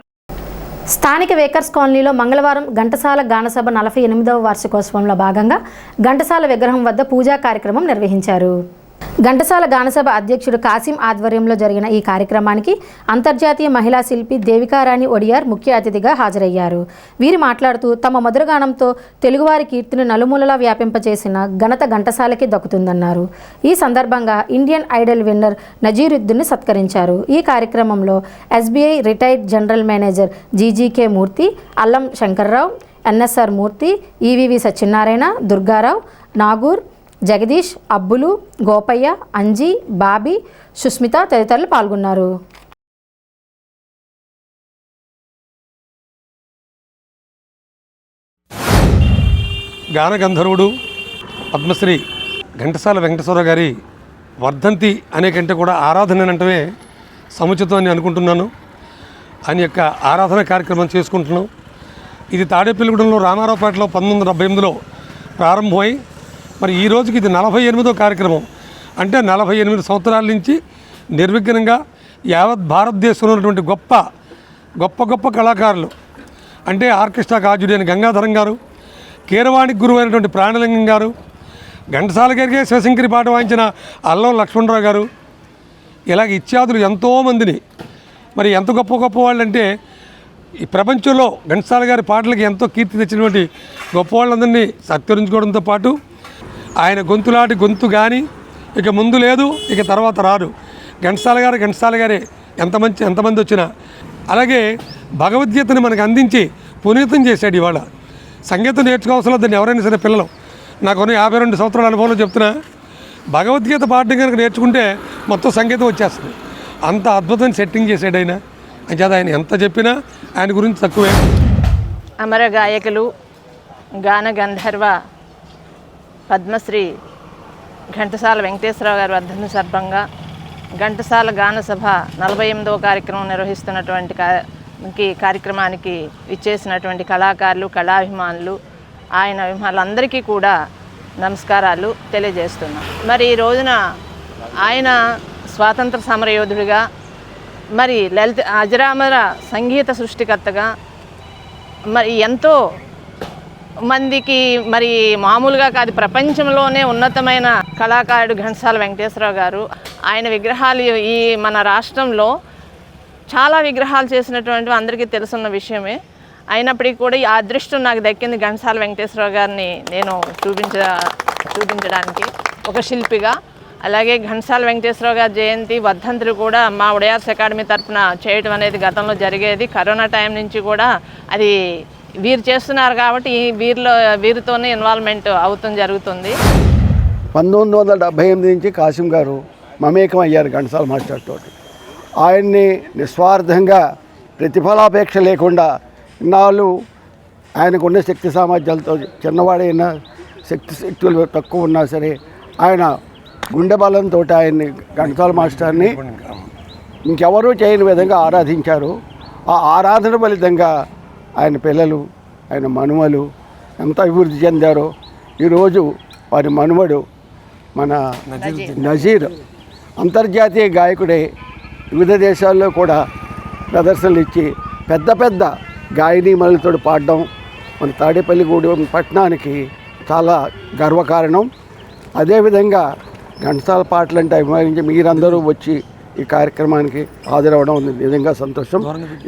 స్థానిక వేకర్స్ కాలనీలో మంగళవారం ఘంటసాల గానసభ 48వ వార్షికోత్సవంలో భాగంగా ఘంటసాల విగ్రహం వద్ద పూజా కార్యక్రమం నిర్వహించారు. ఘంటసాల గానసభ అధ్యక్షుడు కాసిం ఆధ్వర్యంలో జరిగిన ఈ కార్యక్రమానికి అంతర్జాతీయ మహిళా శిల్పి దేవికారాణి ఒడియార్ ముఖ్య అతిథిగా హాజరయ్యారు. వీరు మాట్లాడుతూ తమ మధురగానంతో తెలుగువారి కీర్తిని నలుమూలలా వ్యాపింపచేసిన ఘనత ఘంటసాలకి దక్కుతుందన్నారు. ఈ సందర్భంగా ఇండియన్ ఐడల్ విన్నర్ నజీరుద్దీన్ని సత్కరించారు. ఈ కార్యక్రమంలో ఎస్బీఐ రిటైర్డ్ జనరల్ మేనేజర్ జీజీకే మూర్తి, అల్లం శంకర్రావు, ఎన్ఎస్ఆర్ మూర్తి, ఈవీవి సత్యనారాయణ, దుర్గారావు, నాగూర్, జగదీష్, అబ్బులు, గోపయ్య, అంజీ, బాబీ, సుస్మిత తదితరులు పాల్గొన్నారు. గానగంధర్వుడు పద్మశ్రీ ఘంటసాల వెంకటేశ్వరరావు గారి వర్ధంతి అనే కంటే కూడా ఆరాధన అంటే సముచితం అని అనుకుంటున్నాను. ఆయన యొక్క ఆరాధన కార్యక్రమం చేసుకుంటున్నాం. ఇది తాడేపల్లిగూడెంలో రామారావుపేటలో 1978లో ప్రారంభమై మరి ఈ రోజుకి ఇది 48వ కార్యక్రమం. అంటే 48 సంవత్సరాల నుంచి నిర్విఘ్నంగా యావత్ భారతదేశంలో ఉన్నటువంటి గొప్ప గొప్ప గొప్ప కళాకారులు అంటే ఆర్కెస్ట్రా కాజుడైన గంగాధరం గారు, కీరవాణికి గురువు అయినటువంటి ప్రాణలింగం గారు, ఘంటసాల గారికి శివశంకరి పాట వాయించిన అల్లం లక్ష్మణరావు గారు, ఇలాగ ఇత్యాదులు ఎంతోమందిని మరి ఎంత గొప్ప గొప్ప వాళ్ళు అంటే ఈ ప్రపంచంలో ఘంటసాల గారి పాటలకి ఎంతో కీర్తి తెచ్చినటువంటి గొప్ప వాళ్ళందరినీ సత్కరించుకోవడంతో పాటు ఆయన గొంతులాంటి గొంతు కానీ ఇక ముందు లేదు, ఇక తర్వాత రాదు. ఘంటసాల గారే ఎంతమంది వచ్చినా. అలాగే భగవద్గీతని మనకు అందించి పునీతం చేశాడు. ఇవాళ సంగీతం నేర్చుకోవాల్సిన దాన్ని ఎవరైనా సరే పిల్లలు, నాకు 52 సంవత్సరాల అనుభవంలో చెప్తున్నా, భగవద్గీత పాఠం కనుక నేర్చుకుంటే మొత్తం సంగీతం వచ్చేస్తుంది. అంత అద్భుతమైన సెట్టింగ్ చేశాడు ఆయన. అంచేత ఆయన ఎంత చెప్పినా ఆయన గురించి తక్కువే. అమర గాయకులు, గాన గంధర్వ పద్మశ్రీ ఘంటసాల వెంకటేశ్వరరావు గారి వర్ధంతి సందర్భంగా ఘంటసాల గాన సభ 48వ కార్యక్రమం నిర్వహిస్తున్నటువంటి కార్యక్రమానికి విచ్చేసినటువంటి కళాకారులు, కళాభిమానులు, ఆయన అభిమానులందరికీ కూడా నమస్కారాలు తెలియజేస్తున్నాం. మరి ఈ రోజున ఆయన స్వాతంత్ర సమరయోధుడిగా, మరి లలిత అజరామర సంగీత సృష్టికర్తగా, మరి ఎంతో మందికి మరి మామూలుగా కాదు ప్రపంచంలోనే ఉన్నతమైన కళాకారుడు ఘంటసాల వెంకటేశ్వరరావు గారు. ఆయన విగ్రహాలు ఈ మన రాష్ట్రంలో చాలా విగ్రహాలు చేసినటువంటి అందరికీ తెలుసున్న విషయమే. అయినప్పటికీ కూడా ఈ అదృష్టం నాకు దక్కింది ఘంటసాల వెంకటేశ్వరరావు గారిని నేను చూపించడానికి ఒక శిల్పిగా. అలాగే ఘంటసాల వెంకటేశ్వరరావు గారి జయంతి వర్ధంతులు కూడా మా ఉడయార్స్ అకాడమీ తరఫున చేయడం అనేది గతంలో జరిగేది. కరోనా టైం నుంచి కూడా అది వీరు చేస్తున్నారు కాబట్టి వీరితోనే ఇన్వాల్వ్మెంట్ జరుగుతుంది. 1978 నుంచి కాసిం గారు మమేకం అయ్యారు ఘంటసాల మాస్టర్ తోటి. ఆయన్ని నిస్వార్థంగా ప్రతిఫలాపేక్ష లేకుండా ఇన్నాళ్ళు ఆయనకున్న శక్తి సామర్థ్యాలతో, చిన్నవాడైనా శక్తులు తక్కువ ఉన్నా సరే ఆయన గుండె బలంతో ఆయన్ని ఘంటసాల మాస్టర్ని ఇంకెవరూ చేయని విధంగా ఆరాధించారు. ఆ ఆరాధన ఫలితంగా ఆయన పిల్లలు, ఆయన మనుమలు ఎంత అభివృద్ధి చెందారో. ఈరోజు వారి మనుమడు మన నజీర్ అంతర్జాతీయ గాయకుడే వివిధ దేశాల్లో కూడా ప్రదర్శనలు ఇచ్చి పెద్ద పెద్ద గాయనీమణులతో పాడడం మన తాడేపల్లిగూడెం పట్టణానికి చాలా గర్వకారణం. అదేవిధంగా ఘంటసాల పాటలంటే అభిమానించి మీరందరూ వచ్చి ఈ కార్యక్రమానికి హాజరవడం నిజంగా సంతోషం.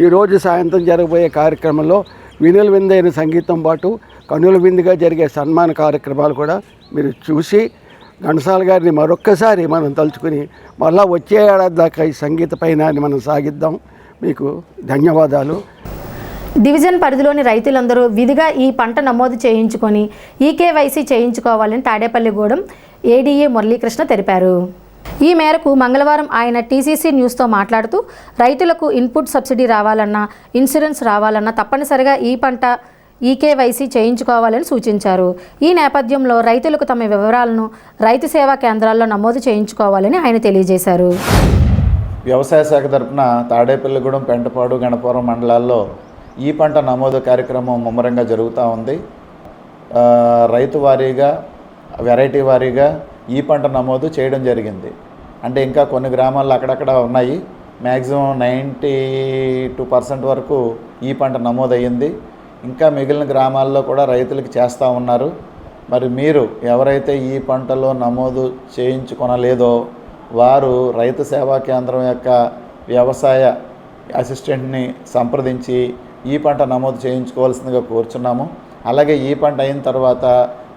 ఈరోజు సాయంత్రం జరగబోయే కార్యక్రమంలో వినుల విందైన సంగీతం పాటు కనుల విందుగా జరిగే సన్మాన కార్యక్రమాలు కూడా మీరు చూసి ఘంటసాల గారిని మరొక్కసారి మనం తలుచుకుని మళ్ళా వచ్చే ఏడాది దాకా ఈ సంగీత పయనాన్ని మనం సాగిద్దాం. మీకు ధన్యవాదాలు. డివిజన్ పరిధిలోని రైతులందరూ విధిగా ఈ పంట నమోదు చేయించుకొని ఈకేవైసీ చేయించుకోవాలని తాడేపల్లిగూడెం ఏడీఏ మురళీకృష్ణ తెలిపారు. ఈ మేరకు మంగళవారం ఆయన టీసీసీ న్యూస్తో మాట్లాడుతూ రైతులకు ఇన్పుట్ సబ్సిడీ రావాలన్నా, ఇన్సూరెన్స్ రావాలన్నా తప్పనిసరిగా ఈ పంట ఈకేవైసీ చేయించుకోవాలని సూచించారు. ఈ నేపథ్యంలో రైతులకు తమ వివరాలను రైతు సేవా కేంద్రాల్లో నమోదు చేయించుకోవాలని ఆయన తెలియజేశారు. వ్యవసాయ శాఖ తరఫున తాడేపల్లిగూడెం, పెంటపాడు, గణపురం మండలాల్లో ఈ పంట నమోదు కార్యక్రమం ముమ్మరంగా జరుగుతూ ఉంది. రైతు వారీగా, వెరైటీ వారీగా ఈ పంట నమోదు చేయడం జరిగింది. అంటే ఇంకా కొన్ని గ్రామాల్లో అక్కడక్కడ ఉన్నాయి. మ్యాక్సిమం 92% వరకు ఈ పంట నమోదయ్యింది. ఇంకా మిగిలిన గ్రామాల్లో కూడా రైతులకి చేస్తూ ఉన్నారు. మరి మీరు ఎవరైతే ఈ పంటలో నమోదు చేయించుకొనలేదో వారు రైతు సేవా కేంద్రం యొక్క వ్యవసాయ అసిస్టెంట్ని సంప్రదించి ఈ పంట నమోదు చేయించుకోవాల్సిందిగా కోరుచున్నాము. అలాగే ఈ పంట అయిన తర్వాత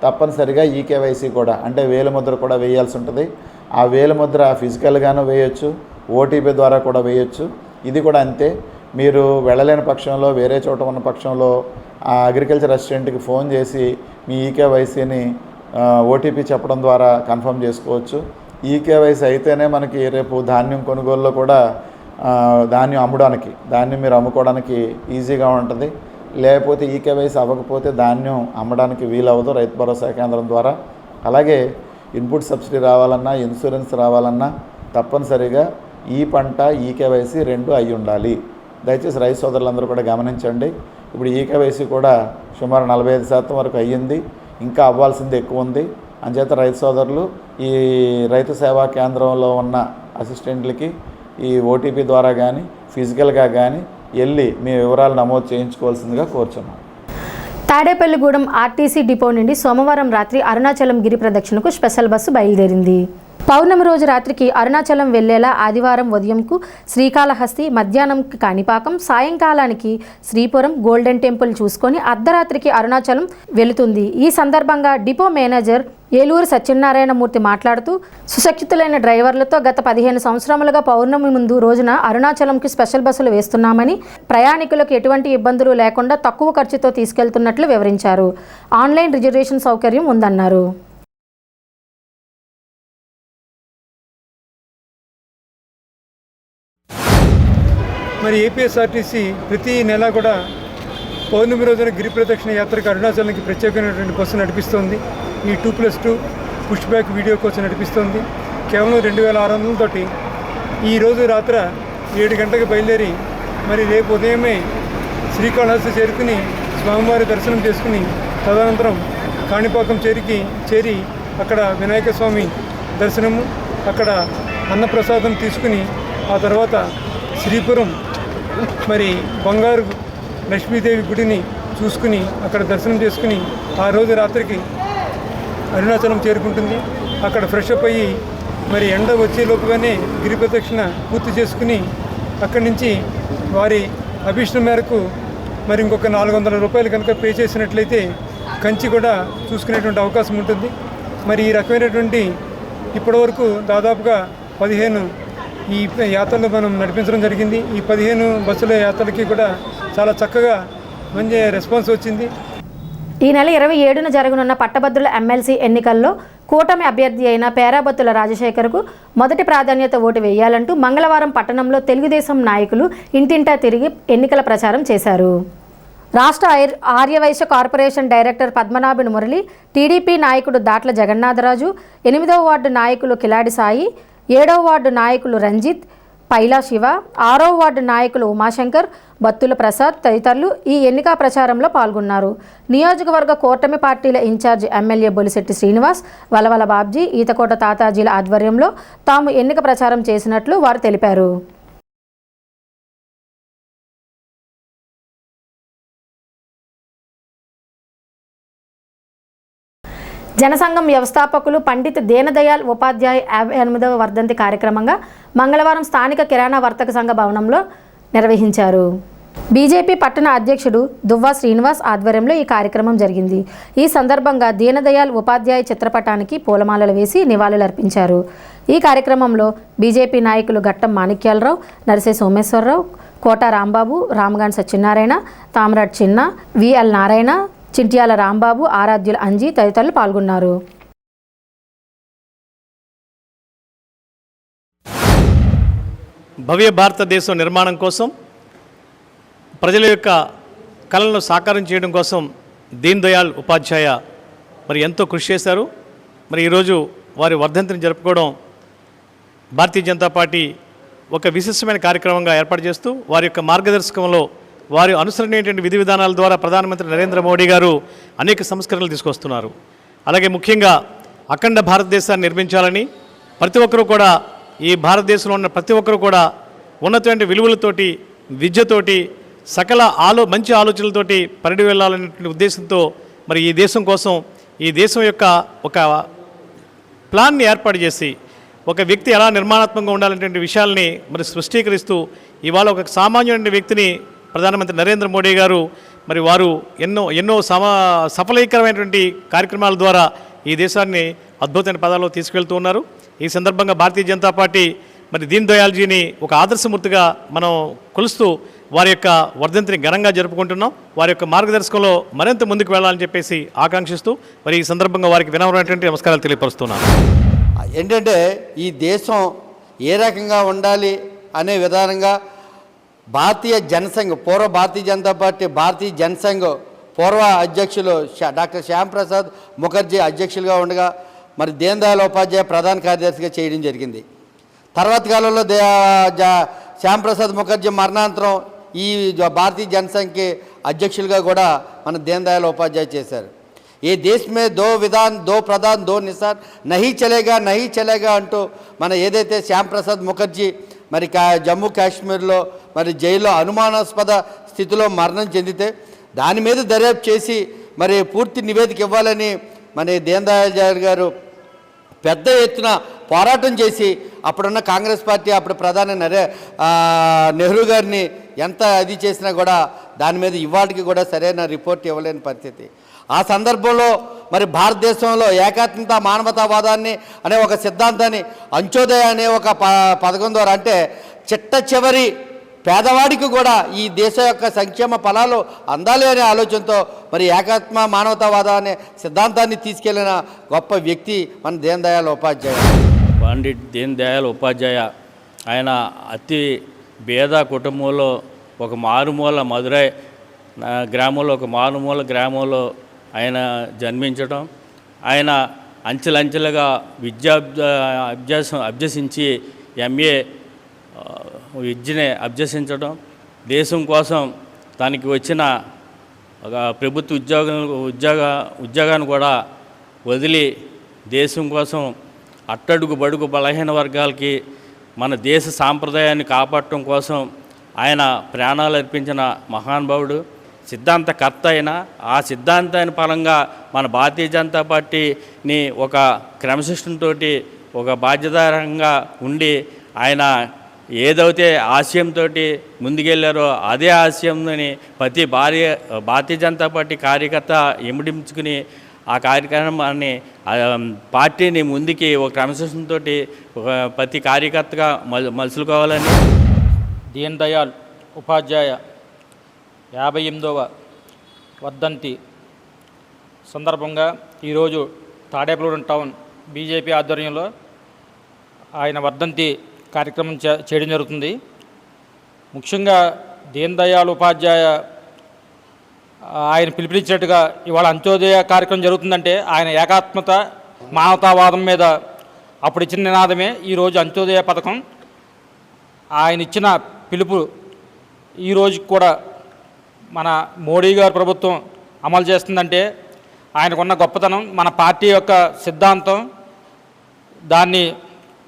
తప్పనిసరిగా ఈకేవైసీ కూడా, అంటే వేలిముద్ర కూడా వేయాల్సి ఉంటుంది. ఆ వేలిముద్ర ఫిజికల్గాను వేయొచ్చు, ఓటీపీ ద్వారా కూడా వేయొచ్చు. ఇది కూడా అంతే. మీరు వెళ్ళలేని పక్షంలో, వేరే చోట ఉన్న పక్షంలో ఆ అగ్రికల్చర్ అసిస్టెంట్కి ఫోన్ చేసి మీ ఈకేవైసీని ఓటీపీ చెప్పడం ద్వారా కన్ఫర్మ్ చేసుకోవచ్చు. ఈకేవైసీ అయితేనే మనకి రేపు ధాన్యం కొనుగోలులో కూడా ధాన్యం అమ్మడానికి, ధాన్యం మీరు అమ్ముకోవడానికి ఈజీగా ఉంటుంది. లేకపోతే ఈకేవైసీ అవ్వకపోతే ధాన్యం అమ్మడానికి వీలవదు రైతు భరోసా కేంద్రం ద్వారా. అలాగే ఇన్పుట్ సబ్సిడీ రావాలన్నా, ఇన్సూరెన్స్ రావాలన్నా తప్పనిసరిగా ఈ పంట ఈకేవైసీ 2 అయి ఉండాలి. దయచేసి రైతు సోదరులందరూ కూడా గమనించండి. ఇప్పుడు ఈకేవైసీ కూడా సుమారు 45% వరకు అయ్యింది. ఇంకా అవ్వాల్సింది ఎక్కువ ఉంది. అంచేత రైతు సోదరులు ఈ రైతు సేవా కేంద్రంలో ఉన్న అసిస్టెంట్లకి ఈ ఓటీపీ ద్వారా కానీ, ఫిజికల్గా కానీ వెళ్ళి మీ వివరాలు నమోదు చేయించుకోవాల్సిందిగా కోరుచున్నాం. తాడేపల్లిగూడెం ఆర్టీసీ డిపో నుండి సోమవారం రాత్రి అరుణాచలం గిరి ప్రదక్షిణకు స్పెషల్ బస్సు బయలుదేరింది. పౌర్ణమి రోజు రాత్రికి అరుణాచలం వెళ్లేలా ఆదివారం ఉదయంకు శ్రీకాళహస్తి, మధ్యాహ్నంకి కాణిపాకం, సాయంకాలానికి శ్రీపురం గోల్డెన్ టెంపుల్ చూసుకొని అర్ధరాత్రికి అరుణాచలం వెళుతుంది. ఈ సందర్భంగా డిపో మేనేజర్ ఏలూరు సత్యనారాయణమూర్తి మాట్లాడుతూ, సుశిక్షితులైన డ్రైవర్లతో గత 15 సంవత్సరములుగా పౌర్ణమి ముందు రోజున అరుణాచలంకి స్పెషల్ బస్సులు వేస్తున్నామని, ప్రయాణికులకు ఎటువంటి ఇబ్బందులు లేకుండా తక్కువ ఖర్చుతో తీసుకెళ్తున్నట్లు వివరించారు. ఆన్లైన్ రిజర్వేషన్ సౌకర్యం ఉందన్నారు. మరి ఏపీఎస్ఆర్టీసీ ప్రతి నెల కూడా పౌర్ణమి రోజున గిరి ప్రదక్షిణ యాత్రకు అరుణాచలంకి ప్రత్యేకమైనటువంటి బస్సు నడిపిస్తోంది. ఈ 2+2 పుష్ బ్యాక్ వీడియో కోసం నడిపిస్తోంది. కేవలం 2600 తోటి ఈరోజు రాత్ర 7 గంటలకు బయలుదేరి మరి రేపు ఉదయమే శ్రీకాళహస్తి చేరుకుని స్వామివారి దర్శనం చేసుకుని తదనంతరం కాణిపాకం చేరి అక్కడ వినాయక స్వామి దర్శనము, అక్కడ అన్నప్రసాదం తీసుకుని ఆ తర్వాత శ్రీపురం మరి బంగారు లక్ష్మీదేవి గుడిని చూసుకుని అక్కడ దర్శనం చేసుకుని ఆ రోజు రాత్రికి అరుణాచలం చేరుకుంటుంది. అక్కడ ఫ్రెష్ అప్ అయ్యి మరి ఎండ వచ్చేలోపుగానే గిరి ప్రదక్షిణ పూర్తి చేసుకుని అక్కడి నుంచి వారి అభిష్టం మేరకు మరి ఇంకొక 400 రూపాయలు కనుక పే చేసినట్లయితే కంచి కూడా చూసుకునేటువంటి అవకాశం ఉంటుంది. మరి ఈ రకమైనటువంటి ఇప్పటివరకు దాదాపుగా 15 ఈ యాత్రలు మనం నడిపించడం జరిగింది. ఈ 15 బస్సుల యాత్రలకి కూడా చాలా చక్కగా మంచి రెస్పాన్స్ వచ్చింది. ఈ నెల 27న జరగనున్న పట్టభద్రుల ఎమ్మెల్సీ ఎన్నికల్లో కూటమి అభ్యర్థి అయిన పేరాబత్తుల రాజశేఖర్కు మొదటి ప్రాధాన్యత ఓటు వేయాలంటూ మంగళవారం పట్టణంలో తెలుగుదేశం నాయకులు ఇంటింటా తిరిగి ఎన్నికల ప్రచారం చేశారు. రాష్ట్ర Aryavysya corporation director Padmanabhuni Murali, TDP నాయకుడు దాట్ల జగన్నాథరాజు, 8వ వార్డు నాయకులు కిలాడి సాయి, 7వ వార్డు నాయకులు రంజిత్, పైలా శివ, 6వ వార్డు నాయకులు ఉమాశంకర్, బత్తుల ప్రసాద్ తదితరులు ఈ ఎన్నికా ప్రచారంలో పాల్గొన్నారు. నియోజకవర్గ కూటమి పార్టీల ఇన్ఛార్జి ఎమ్మెల్యే బొలిశెట్టి శ్రీనివాస్, వలవల బాబ్జీ, ఈతకోట తాతాజీల ఆధ్వర్యంలో తాము ఎన్నిక ప్రచారం చేసినట్లు వారు తెలిపారు. జనసంఘం వ్యవస్థాపకులు పండిత్ దీనదయాళ్ ఉపాధ్యాయ 58వ వర్ధంతి కార్యక్రమంగా మంగళవారం స్థానిక కిరాణా వర్తక సంఘ భవనంలో నిర్వహించారు. బీజేపీ పట్టణ అధ్యక్షుడు దువ్వా శ్రీనివాస్ ఆధ్వర్యంలో ఈ కార్యక్రమం జరిగింది. ఈ సందర్భంగా దీనదయాళ్ ఉపాధ్యాయ చిత్రపటానికి పూలమాలలు వేసి నివాళులర్పించారు. ఈ కార్యక్రమంలో బీజేపీ నాయకులు గట్టం మాణిక్యాలరావు, నరిసే సోమేశ్వరరావు, కోట రాంబాబు, రామగాన్ సత్యనారాయణ, తామరాడ్ చిన్న, విఎల్ నారాయణ, చింట్యాల రాంబాబు, ఆరాధ్యుల అంజీ తదితరులు పాల్గొన్నారు. భవ్య భారతదేశం నిర్మాణం కోసం, ప్రజల యొక్క కళలను సాకారం చేయడం కోసం దీన్ దయాళ్ ఉపాధ్యాయ మరి ఎంతో కృషి చేశారు. మరి ఈరోజు వారి వర్ధంతిని జరుపుకోవడం భారతీయ జనతా పార్టీ ఒక విశిష్టమైన కార్యక్రమంగా ఏర్పాటు చేస్తూ వారి యొక్క మార్గదర్శకంలో వారు అనుసరించేటువంటి విధి విధానాల ద్వారా ప్రధానమంత్రి నరేంద్ర మోడీ గారు అనేక సంస్కరణలు తీసుకొస్తున్నారు. అలాగే ముఖ్యంగా అఖండ భారతదేశాన్ని నిర్మించాలని ప్రతి ఒక్కరూ కూడా, ఈ భారతదేశంలో ఉన్న ప్రతి ఒక్కరూ కూడా ఉన్నటువంటి విలువలతోటి, విద్యతోటి, సకల మంచి ఆలోచనలతోటి పరిడి వెళ్ళాలనేటువంటి ఉద్దేశంతో మరి ఈ దేశం కోసం, ఈ దేశం యొక్క ఒక ప్లాన్ని ఏర్పాటు చేసి ఒక వ్యక్తి ఎలా నిర్మాణాత్మకంగా ఉండాలనేటువంటి విషయాల్ని మరి స్పష్టీకరిస్తూ ఇవాళ ఒక సామాన్యుడి వ్యక్తిని ప్రధానమంత్రి నరేంద్ర మోడీ గారు మరి వారు ఎన్నో సఫలీకరమైనటువంటి కార్యక్రమాల ద్వారా ఈ దేశాన్ని అద్భుతమైన పదాల్లో తీసుకెళ్తూ ఉన్నారు. ఈ సందర్భంగా భారతీయ జనతా పార్టీ మరి దీన్ దయాల్జీని ఒక ఆదర్శమూర్తిగా మనం కొలుస్తూ వారి యొక్క వర్ధంతిని ఘనంగా జరుపుకుంటున్నాం. వారి యొక్క మార్గదర్శకంలో మరింత ముందుకు వెళ్ళాలని చెప్పేసి ఆకాంక్షిస్తూ మరి ఈ సందర్భంగా వారికి వినమ్రమైనటువంటి నమస్కారాలు తెలియపరుస్తున్నాను. ఏంటంటే ఈ దేశం ఏ రకంగా ఉండాలి అనే విధానంగా భారతీయ జనసంఘ్, పూర్వ భారతీయ జనతా పార్టీ భారతీయ జనసంఘ్ పూర్వ అధ్యక్షులు డాక్టర్ శ్యామ్ ప్రసాద్ ముఖర్జీ అధ్యక్షులుగా ఉండగా మరి దీన్ దయాళ్ ఉపాధ్యాయ ప్రధాన కార్యదర్శిగా చేయడం జరిగింది. తర్వాత కాలంలో శ్యామ్ ప్రసాద్ ముఖర్జీ మరణాంతరం ఈ భారతీయ జనసంఘ్కి అధ్యక్షులుగా కూడా మన దీన్ దయాళ్ ఉపాధ్యాయ చేశారు. ఏ దేశ్ మే దో విధాన్, దో ప్రధాన్, దో నిసార్, నహీ చలేగా అంటూ మన ఏదైతే శ్యామ్ ప్రసాద్ ముఖర్జీ మరి జమ్మూ కాశ్మీర్లో మరి జైల్లో అనుమానాస్పద స్థితిలో మరణం చెందితే దాని మీద దర్యాప్తు చేసి మరి పూర్తి నివేదిక ఇవ్వాలని మన దీన్ దయాళ్ గారు పెద్ద ఎత్తున పోరాటం చేసి అప్పుడున్న కాంగ్రెస్ పార్టీ అప్పుడు ప్రధాని నెహ్రూ గారిని ఎంత అది చేసినా కూడా దాని మీద ఇవాటికి కూడా సరైన రిపోర్ట్ ఇవ్వలేని పరిస్థితి. ఆ సందర్భంలో మరి భారతదేశంలో ఏకాత్మత మానవతావాదాన్ని అనే ఒక సిద్ధాంతాన్ని అంత్యోదయ అనే ఒక పథకం ద్వారా అంటే చిట్ట చివరి పేదవాడికి కూడా ఈ దేశ యొక్క సంక్షేమ ఫలాలు అందాలి అనే ఆలోచనతో మరి ఏకాత్మ మానవతావాద అనే సిద్ధాంతాన్ని తీసుకెళ్లిన గొప్ప వ్యక్తి మన దీన్ దయాళ్ ఉపాధ్యాయ. పండిట్ దీన్ దయాళ్ ఉపాధ్యాయ ఆయన అతి పేద కుటుంబంలో ఒక మారుమూల మదురై గ్రామంలో ఒక మారుమూల గ్రామంలో ఆయన జన్మించడం, ఆయన అంచెలంచెలుగా అభ్యసించి ఎంఏ విద్యని అభ్యసించడం, దేశం కోసం తనకి వచ్చిన ప్రభుత్వ ఉద్యోగాన్ని కూడా వదిలి దేశం కోసం అట్టడుగు బడుగు బలహీన వర్గాలకి మన దేశ సాంప్రదాయాన్ని కాపాడటం కోసం ఆయన ప్రాణాలు అర్పించిన మహానుభావుడు, సిద్ధాంతకర్త అయిన ఆ సిద్ధాంతాన్ని పరంగా మన భారతీయ జనతా పార్టీని ఒక క్రమశిక్షణతో ఒక బాధ్యతారంగా ఉండి ఆయన ఏదైతే ఆశయంతో ముందుకెళ్ళారో అదే ఆశయంని ప్రతి భారతీయ జనతా పార్టీ కార్యకర్త ఇమిడించుకుని ఆ కార్యక్రమాన్ని పార్టీని ముందుకి ఒక క్రమశిక్షణతో ఒక ప్రతి కార్యకర్తగా మలుచుకోవాలని. దీన్ దయాళ్ ఉపాధ్యాయ 58వ వర్ధంతి సందర్భంగా ఈరోజు తాడేపల్లిగూడెం టౌన్ బీజేపీ ఆధ్వర్యంలో ఆయన వర్ధంతి కార్యక్రమం చేయడం జరుగుతుంది. ముఖ్యంగా దీన్ దయాళ్ ఉపాధ్యాయ ఆయన పిలుపునిచ్చినట్టుగా ఇవాళ అంత్యోదయ కార్యక్రమం జరుగుతుందంటే ఆయన ఏకాత్మత మానవతావాదం మీద అప్పుడు ఇచ్చిన నినాదమే ఈరోజు అంత్యోదయ పథకం. ఆయన ఇచ్చిన పిలుపు ఈరోజు కూడా మన మోడీ గారి ప్రభుత్వం అమలు చేస్తుందంటే ఆయనకున్న గొప్పతనం, మన పార్టీ యొక్క సిద్ధాంతం. దాన్ని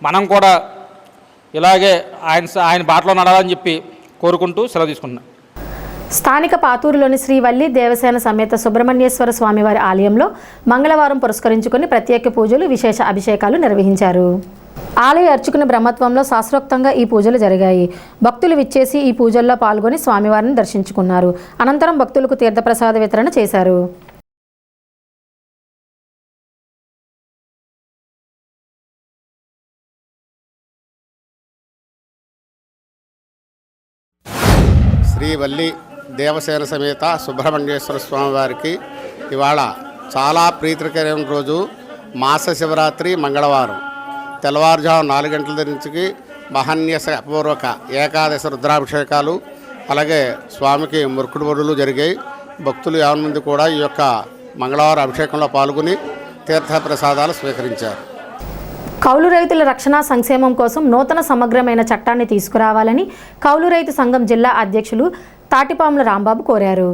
మనం కూడా ఇలాగే ఆయన బాటలో నడాలని చెప్పి కోరుకుంటూ సెలవు తీసుకుంటున్నాం. స్థానిక పాతూరులోని శ్రీవల్లి దేవసేన సమేత సుబ్రహ్మణ్యేశ్వర స్వామివారి ఆలయంలో మంగళవారం పురస్కరించుకుని ప్రత్యేక పూజలు, విశేష అభిషేకాలు నిర్వహించారు. ఆలయ అర్చకుని బ్రహ్మత్వంలో శాస్త్రోక్తంగా ఈ పూజలు జరిగాయి. భక్తులు విచ్చేసి ఈ పూజల్లో పాల్గొని స్వామివారిని దర్శించుకున్నారు. అనంతరం భక్తులకు తీర్థప్రసాద వితరణ చేశారు. శ్రీవల్లి దేవసేన సమేత సుబ్రహ్మణ్యేశ్వర స్వామి వారికి ఇవాళ చాలా ప్రీతికరమైన రోజు. మాస శివరాత్రి మంగళవారం తెల్లవారుజాము 4 గంటల నుంచి మహన్యసపూర్వక ఏకాదశి రుద్రాభిషేకాలు, అలాగే స్వామికి మురుకుడు బడులు జరిగాయి. భక్తులు 50 మంది కూడా ఈ యొక్క మంగళవారం అభిషేకంలో పాల్గొని తీర్థప్రసాదాలు స్వీకరించారు. కౌలు రైతుల రక్షణ సంక్షేమం కోసం నూతన సమగ్రమైన చట్టాన్ని తీసుకురావాలని కౌలు రైతు సంఘం జిల్లా అధ్యక్షులు తాటిపాముల రాంబాబు కోరారు.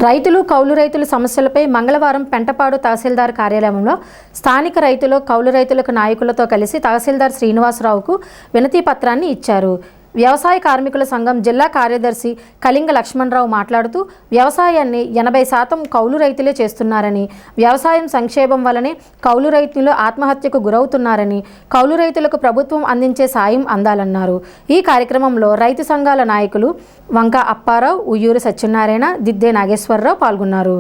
రైతులు, కౌలు రైతుల సమస్యలపై మంగళవారం పెంటపాడు తహసీల్దార్ కార్యాలయంలో స్థానిక రైతులు, కౌలు రైతులకు నాయకులతో కలిసి తహసీల్దార్ శ్రీనివాసరావుకు వినతి పత్రాన్ని ఇచ్చారు. వ్యవసాయ కార్మికుల సంఘం జిల్లా కార్యదర్శి కళింగ లక్ష్మణరావు మాట్లాడుతూ వ్యవసాయాన్ని 80% కౌలు రైతులే చేస్తున్నారని, వ్యవసాయం సంక్షేమం వల్లనే కౌలు రైతులు ఆత్మహత్యకు గురవుతున్నారని, కౌలు రైతులకు ప్రభుత్వం అందించే సాయం అందాలన్నారు. ఈ కార్యక్రమంలో రైతు సంఘాల నాయకులు వంక అప్పారావు, ఉయ్యూరు సత్యనారాయణ, దిద్దే నాగేశ్వరరావు పాల్గొన్నారు.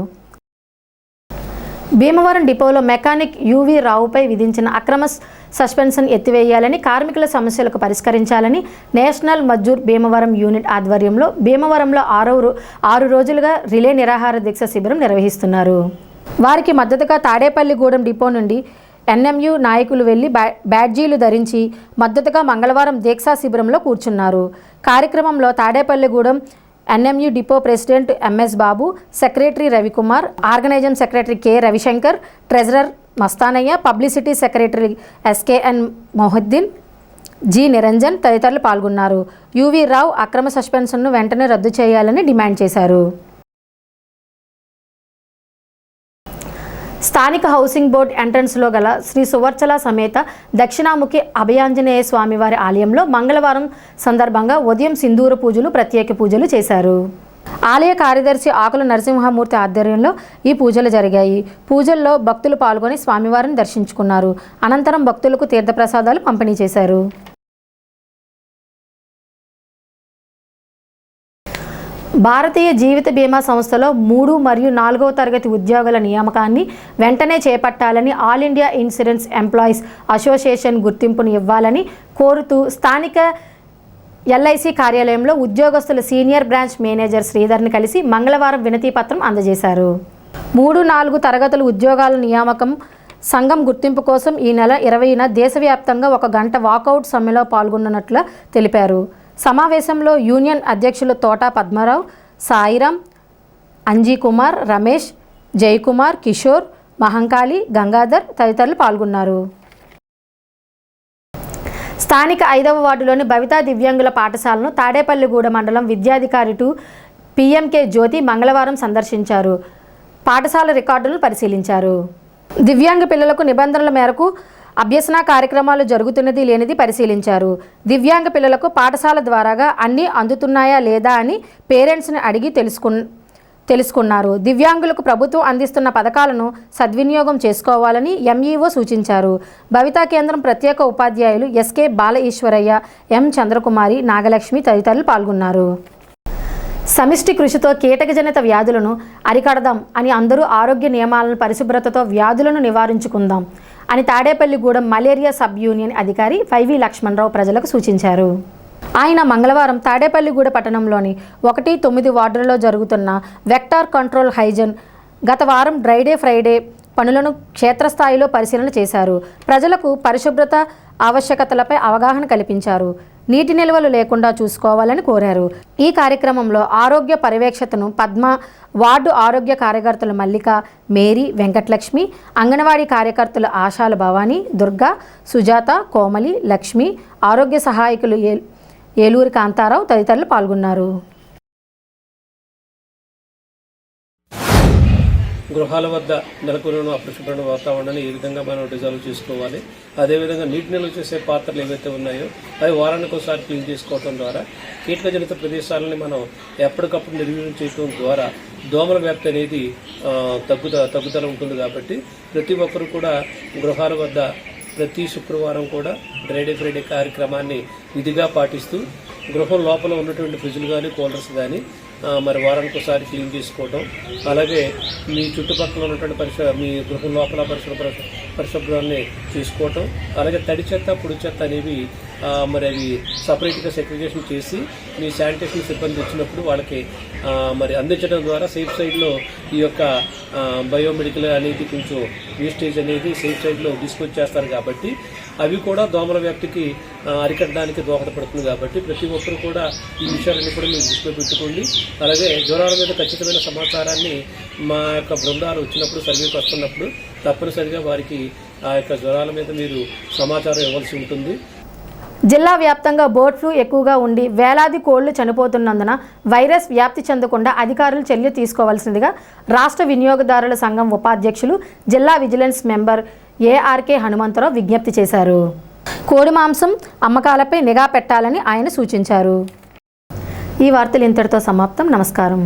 భీమవరం డిపోలో మెకానిక్ యువి రావుపై విధించిన అక్రమ సస్పెన్షన్ ఎత్తివేయాలని, కార్మికుల సమస్యలకు పరిష్కరించాలని నేషనల్ మజ్దూర్ భీమవరం యూనిట్ ఆధ్వర్యంలో భీమవరంలో 6 రోజులుగా రిలే నిరాహార దీక్ష శిబిరం నిర్వహిస్తున్నారు. వారికి మద్దతుగా తాడేపల్లిగూడెం డిపో నుండి ఎన్ఎంయు నాయకులు వెళ్లి బ్యాడ్జీలు ధరించి మద్దతుగా మంగళవారం దీక్షా శిబిరంలో కూర్చున్నారు. కార్యక్రమంలో Tadepalligudem NMU depot president MS Babu, secretary Ravikumar, organising secretary K Ravishankar, treasurer Mastanaiah, publicity secretary SKN Mohiddin, G Niranjan తదితరులు పాల్గొన్నారు. యువి రావు అక్రమ సస్పెన్షన్ను వెంటనే రద్దు చేయాలని డిమాండ్ చేశారు. స్థానిక హౌసింగ్ బోర్డు ఎంట్రన్స్లో గల శ్రీ సువర్చల సమేత దక్షిణాముఖి అభయాంజనేయ స్వామివారి ఆలయంలో మంగళవారం సందర్భంగా ఉదయం సింధూర పూజలు, ప్రత్యేక పూజలు చేశారు. ఆలయ కార్యదర్శి ఆకుల నరసింహమూర్తి ఆధ్వర్యంలో ఈ పూజలు జరిగాయి. పూజల్లో భక్తులు పాల్గొని స్వామివారిని దర్శించుకున్నారు. అనంతరం భక్తులకు తీర్థప్రసాదాలు పంపిణీ చేశారు. భారతీయ జీవిత బీమా సంస్థలో 3 మరియు 4వ తరగతి ఉద్యోగుల నియామకాన్ని వెంటనే చేపట్టాలని all India insurance employees association గుర్తింపును ఇవ్వాలని కోరుతూ స్థానిక ఎల్ఐసి కార్యాలయంలో ఉద్యోగస్తుల సీనియర్ బ్రాంచ్ మేనేజర్ శ్రీధర్ని కలిసి మంగళవారం వినతి పత్రం అందజేశారు. 3-4 తరగతుల ఉద్యోగాల నియామకం సంఘం గుర్తింపు కోసం ఈ నెల 20న దేశవ్యాప్తంగా 1 గంట వాకౌట్ సమ్మెలో పాల్గొన్నట్లు తెలిపారు. సమావేశంలో యూనియన్ అధ్యక్షులు తోట పద్మారావు, సాయిరాం, అంజీకుమార్, రమేష్, జయకుమార్, కిషోర్, మహంకాళి, గంగాధర్ తదితరులు పాల్గొన్నారు. స్థానిక 5వ వార్డులోని భవితా దివ్యాంగుల పాఠశాలను తాడేపల్లిగూడ మండలం విద్యాధికారి టు పిఎంకే జ్యోతి మంగళవారం సందర్శించారు. పాఠశాల రికార్డులను పరిశీలించారు. దివ్యాంగ పిల్లలకు నిబంధనల మేరకు అభ్యసన కార్యక్రమాలు జరుగుతున్నది లేనిది పరిశీలించారు. దివ్యాంగ పిల్లలకు పాఠశాల ద్వారాగా అన్నీ అందుతున్నాయా లేదా అని పేరెంట్స్ని అడిగి తెలుసుకున్నారు. దివ్యాంగులకు ప్రభుత్వం అందిస్తున్న పథకాలను సద్వినియోగం చేసుకోవాలని ఎంఈఓ సూచించారు. భవితా కేంద్రం ప్రత్యేక ఉపాధ్యాయులు ఎస్కే బాల ఈశ్వరయ్య, ఎం చంద్రకుమారి, నాగలక్ష్మి తదితరులు పాల్గొన్నారు. సమిష్టి కృషితో కీటకజనిత వ్యాధులను అరికడదాం అని అందరూ ఆరోగ్య నియమాలను పరిశుభ్రతతో వ్యాధులను నివారించుకుందాం అని తాడేపల్లిగూడెం మలేరియా సబ్ యూనియన్ అధికారి 5వి లక్ష్మణరావు ప్రజలకు సూచించారు. ఆయన మంగళవారం తాడేపల్లిగూడ పట్టణంలోని 1-9 వార్డులలో జరుగుతున్న వెక్టార్ కంట్రోల్ హైజన్ గత వారం డ్రైడే ఫ్రైడే పనులను క్షేత్రస్థాయిలో పరిశీలన చేశారు. ప్రజలకు పరిశుభ్రత ఆవశ్యకతలపై అవగాహన కల్పించారు. నీటి నిల్వలు లేకుండా చూసుకోవాలని కోరారు. ఈ కార్యక్రమంలో ఆరోగ్య పర్యవేక్షతను పద్మ, వార్డు ఆరోగ్య కార్యకర్తలు మల్లిక, మేరీ, వెంకటలక్ష్మి, అంగన్వాడీ కార్యకర్తలు ఆశాల భవానీ, దుర్గా, సుజాత, కోమలి, లక్ష్మి, ఆరోగ్య సహాయకులు ఏలూరి కాంతారావు తదితరులు పాల్గొన్నారు. గృహాల వద్ద నెలకొన్న అపరిశుభ్రమైన వాతావరణాన్ని ఏ విధంగా మనం రిజాల్వ్ చేసుకోవాలి, అదేవిధంగా నీటి నిల్వ చేసే పాత్రలు ఏవైతే ఉన్నాయో అవి వారానికి ఒకసారి క్లీన్ చేసుకోవడం ద్వారా కీటకజనిత ప్రదేశాలని మనం ఎప్పటికప్పుడు నిర్వీర్యం చేయడం ద్వారా దోమల వ్యాప్తి అనేది తగ్గుదల ఉంటుంది. కాబట్టి ప్రతి ఒక్కరు కూడా గృహాల వద్ద ప్రతి శుక్రవారం కూడా డ్రైడే ఫ్రైడే కార్యక్రమాన్ని విధిగా పాటిస్తూ గృహం లోపల ఉన్నటువంటి ఫ్రిడ్జ్లు కానీ కూలర్స్ కానీ మరి వారానికి ఒకసారి క్లీన్ చేసుకోవటం, అలాగే మీ చుట్టుపక్కల ఉన్నటువంటి మీ గృహం లోపల పరిశుభ్రాన్ని చూసుకోవటం, అలాగే తడి చెత్త పొడి చెత్త అనేవి మరి అవి సపరేట్గా సెగ్రిగేషన్ చేసి మీ శానిటేషన్ సిబ్బంది వచ్చినప్పుడు వాళ్ళకి మరి అందించడం ద్వారా సేఫ్ సైడ్లో ఈ యొక్క బయోమెడికల్ అనేది కొంచెం వేస్టేజ్ అనేది సేఫ్ సైడ్లో తీసుకొచ్చేస్తారు. కాబట్టి అవి కూడా దోమల వ్యాప్తికి అరికట్టడానికి దోహదపడుతుంది. కాబట్టి ప్రతి ఒక్కరు కూడా ఈ విషయాలన్నీ కూడా మీరు దృష్టిలో పెట్టుకోండి. అలాగే జ్వరాల మీద ఖచ్చితమైన సమాచారాన్ని మా యొక్క బృందాలు వచ్చినప్పుడు సర్వేకి వస్తున్నప్పుడు తప్పనిసరిగా వారికి ఆ యొక్క జ్వరాల మీద మీరు సమాచారం ఇవ్వాల్సి ఉంటుంది. జిల్లా వ్యాప్తంగా బర్డ్ ఫ్లూ ఎక్కువగా ఉండి వేలాది కోళ్లు చనిపోతున్నందున వైరస్ వ్యాప్తి చెందకుండా అధికారులు చర్య తీసుకోవాల్సిందిగా రాష్ట్ర వినియోగదారుల సంఘం ఉపాధ్యక్షులు జిల్లా విజిలెన్స్ మెంబర్ ఏఆర్కే హనుమంతరావు విజ్ఞప్తి చేశారు. కోడి మాంసం అమ్మకాలపై నిఘా పెట్టాలని ఆయన సూచించారు. ఈ వార్తలు ఇంతటితో సమాప్తం. నమస్కారం.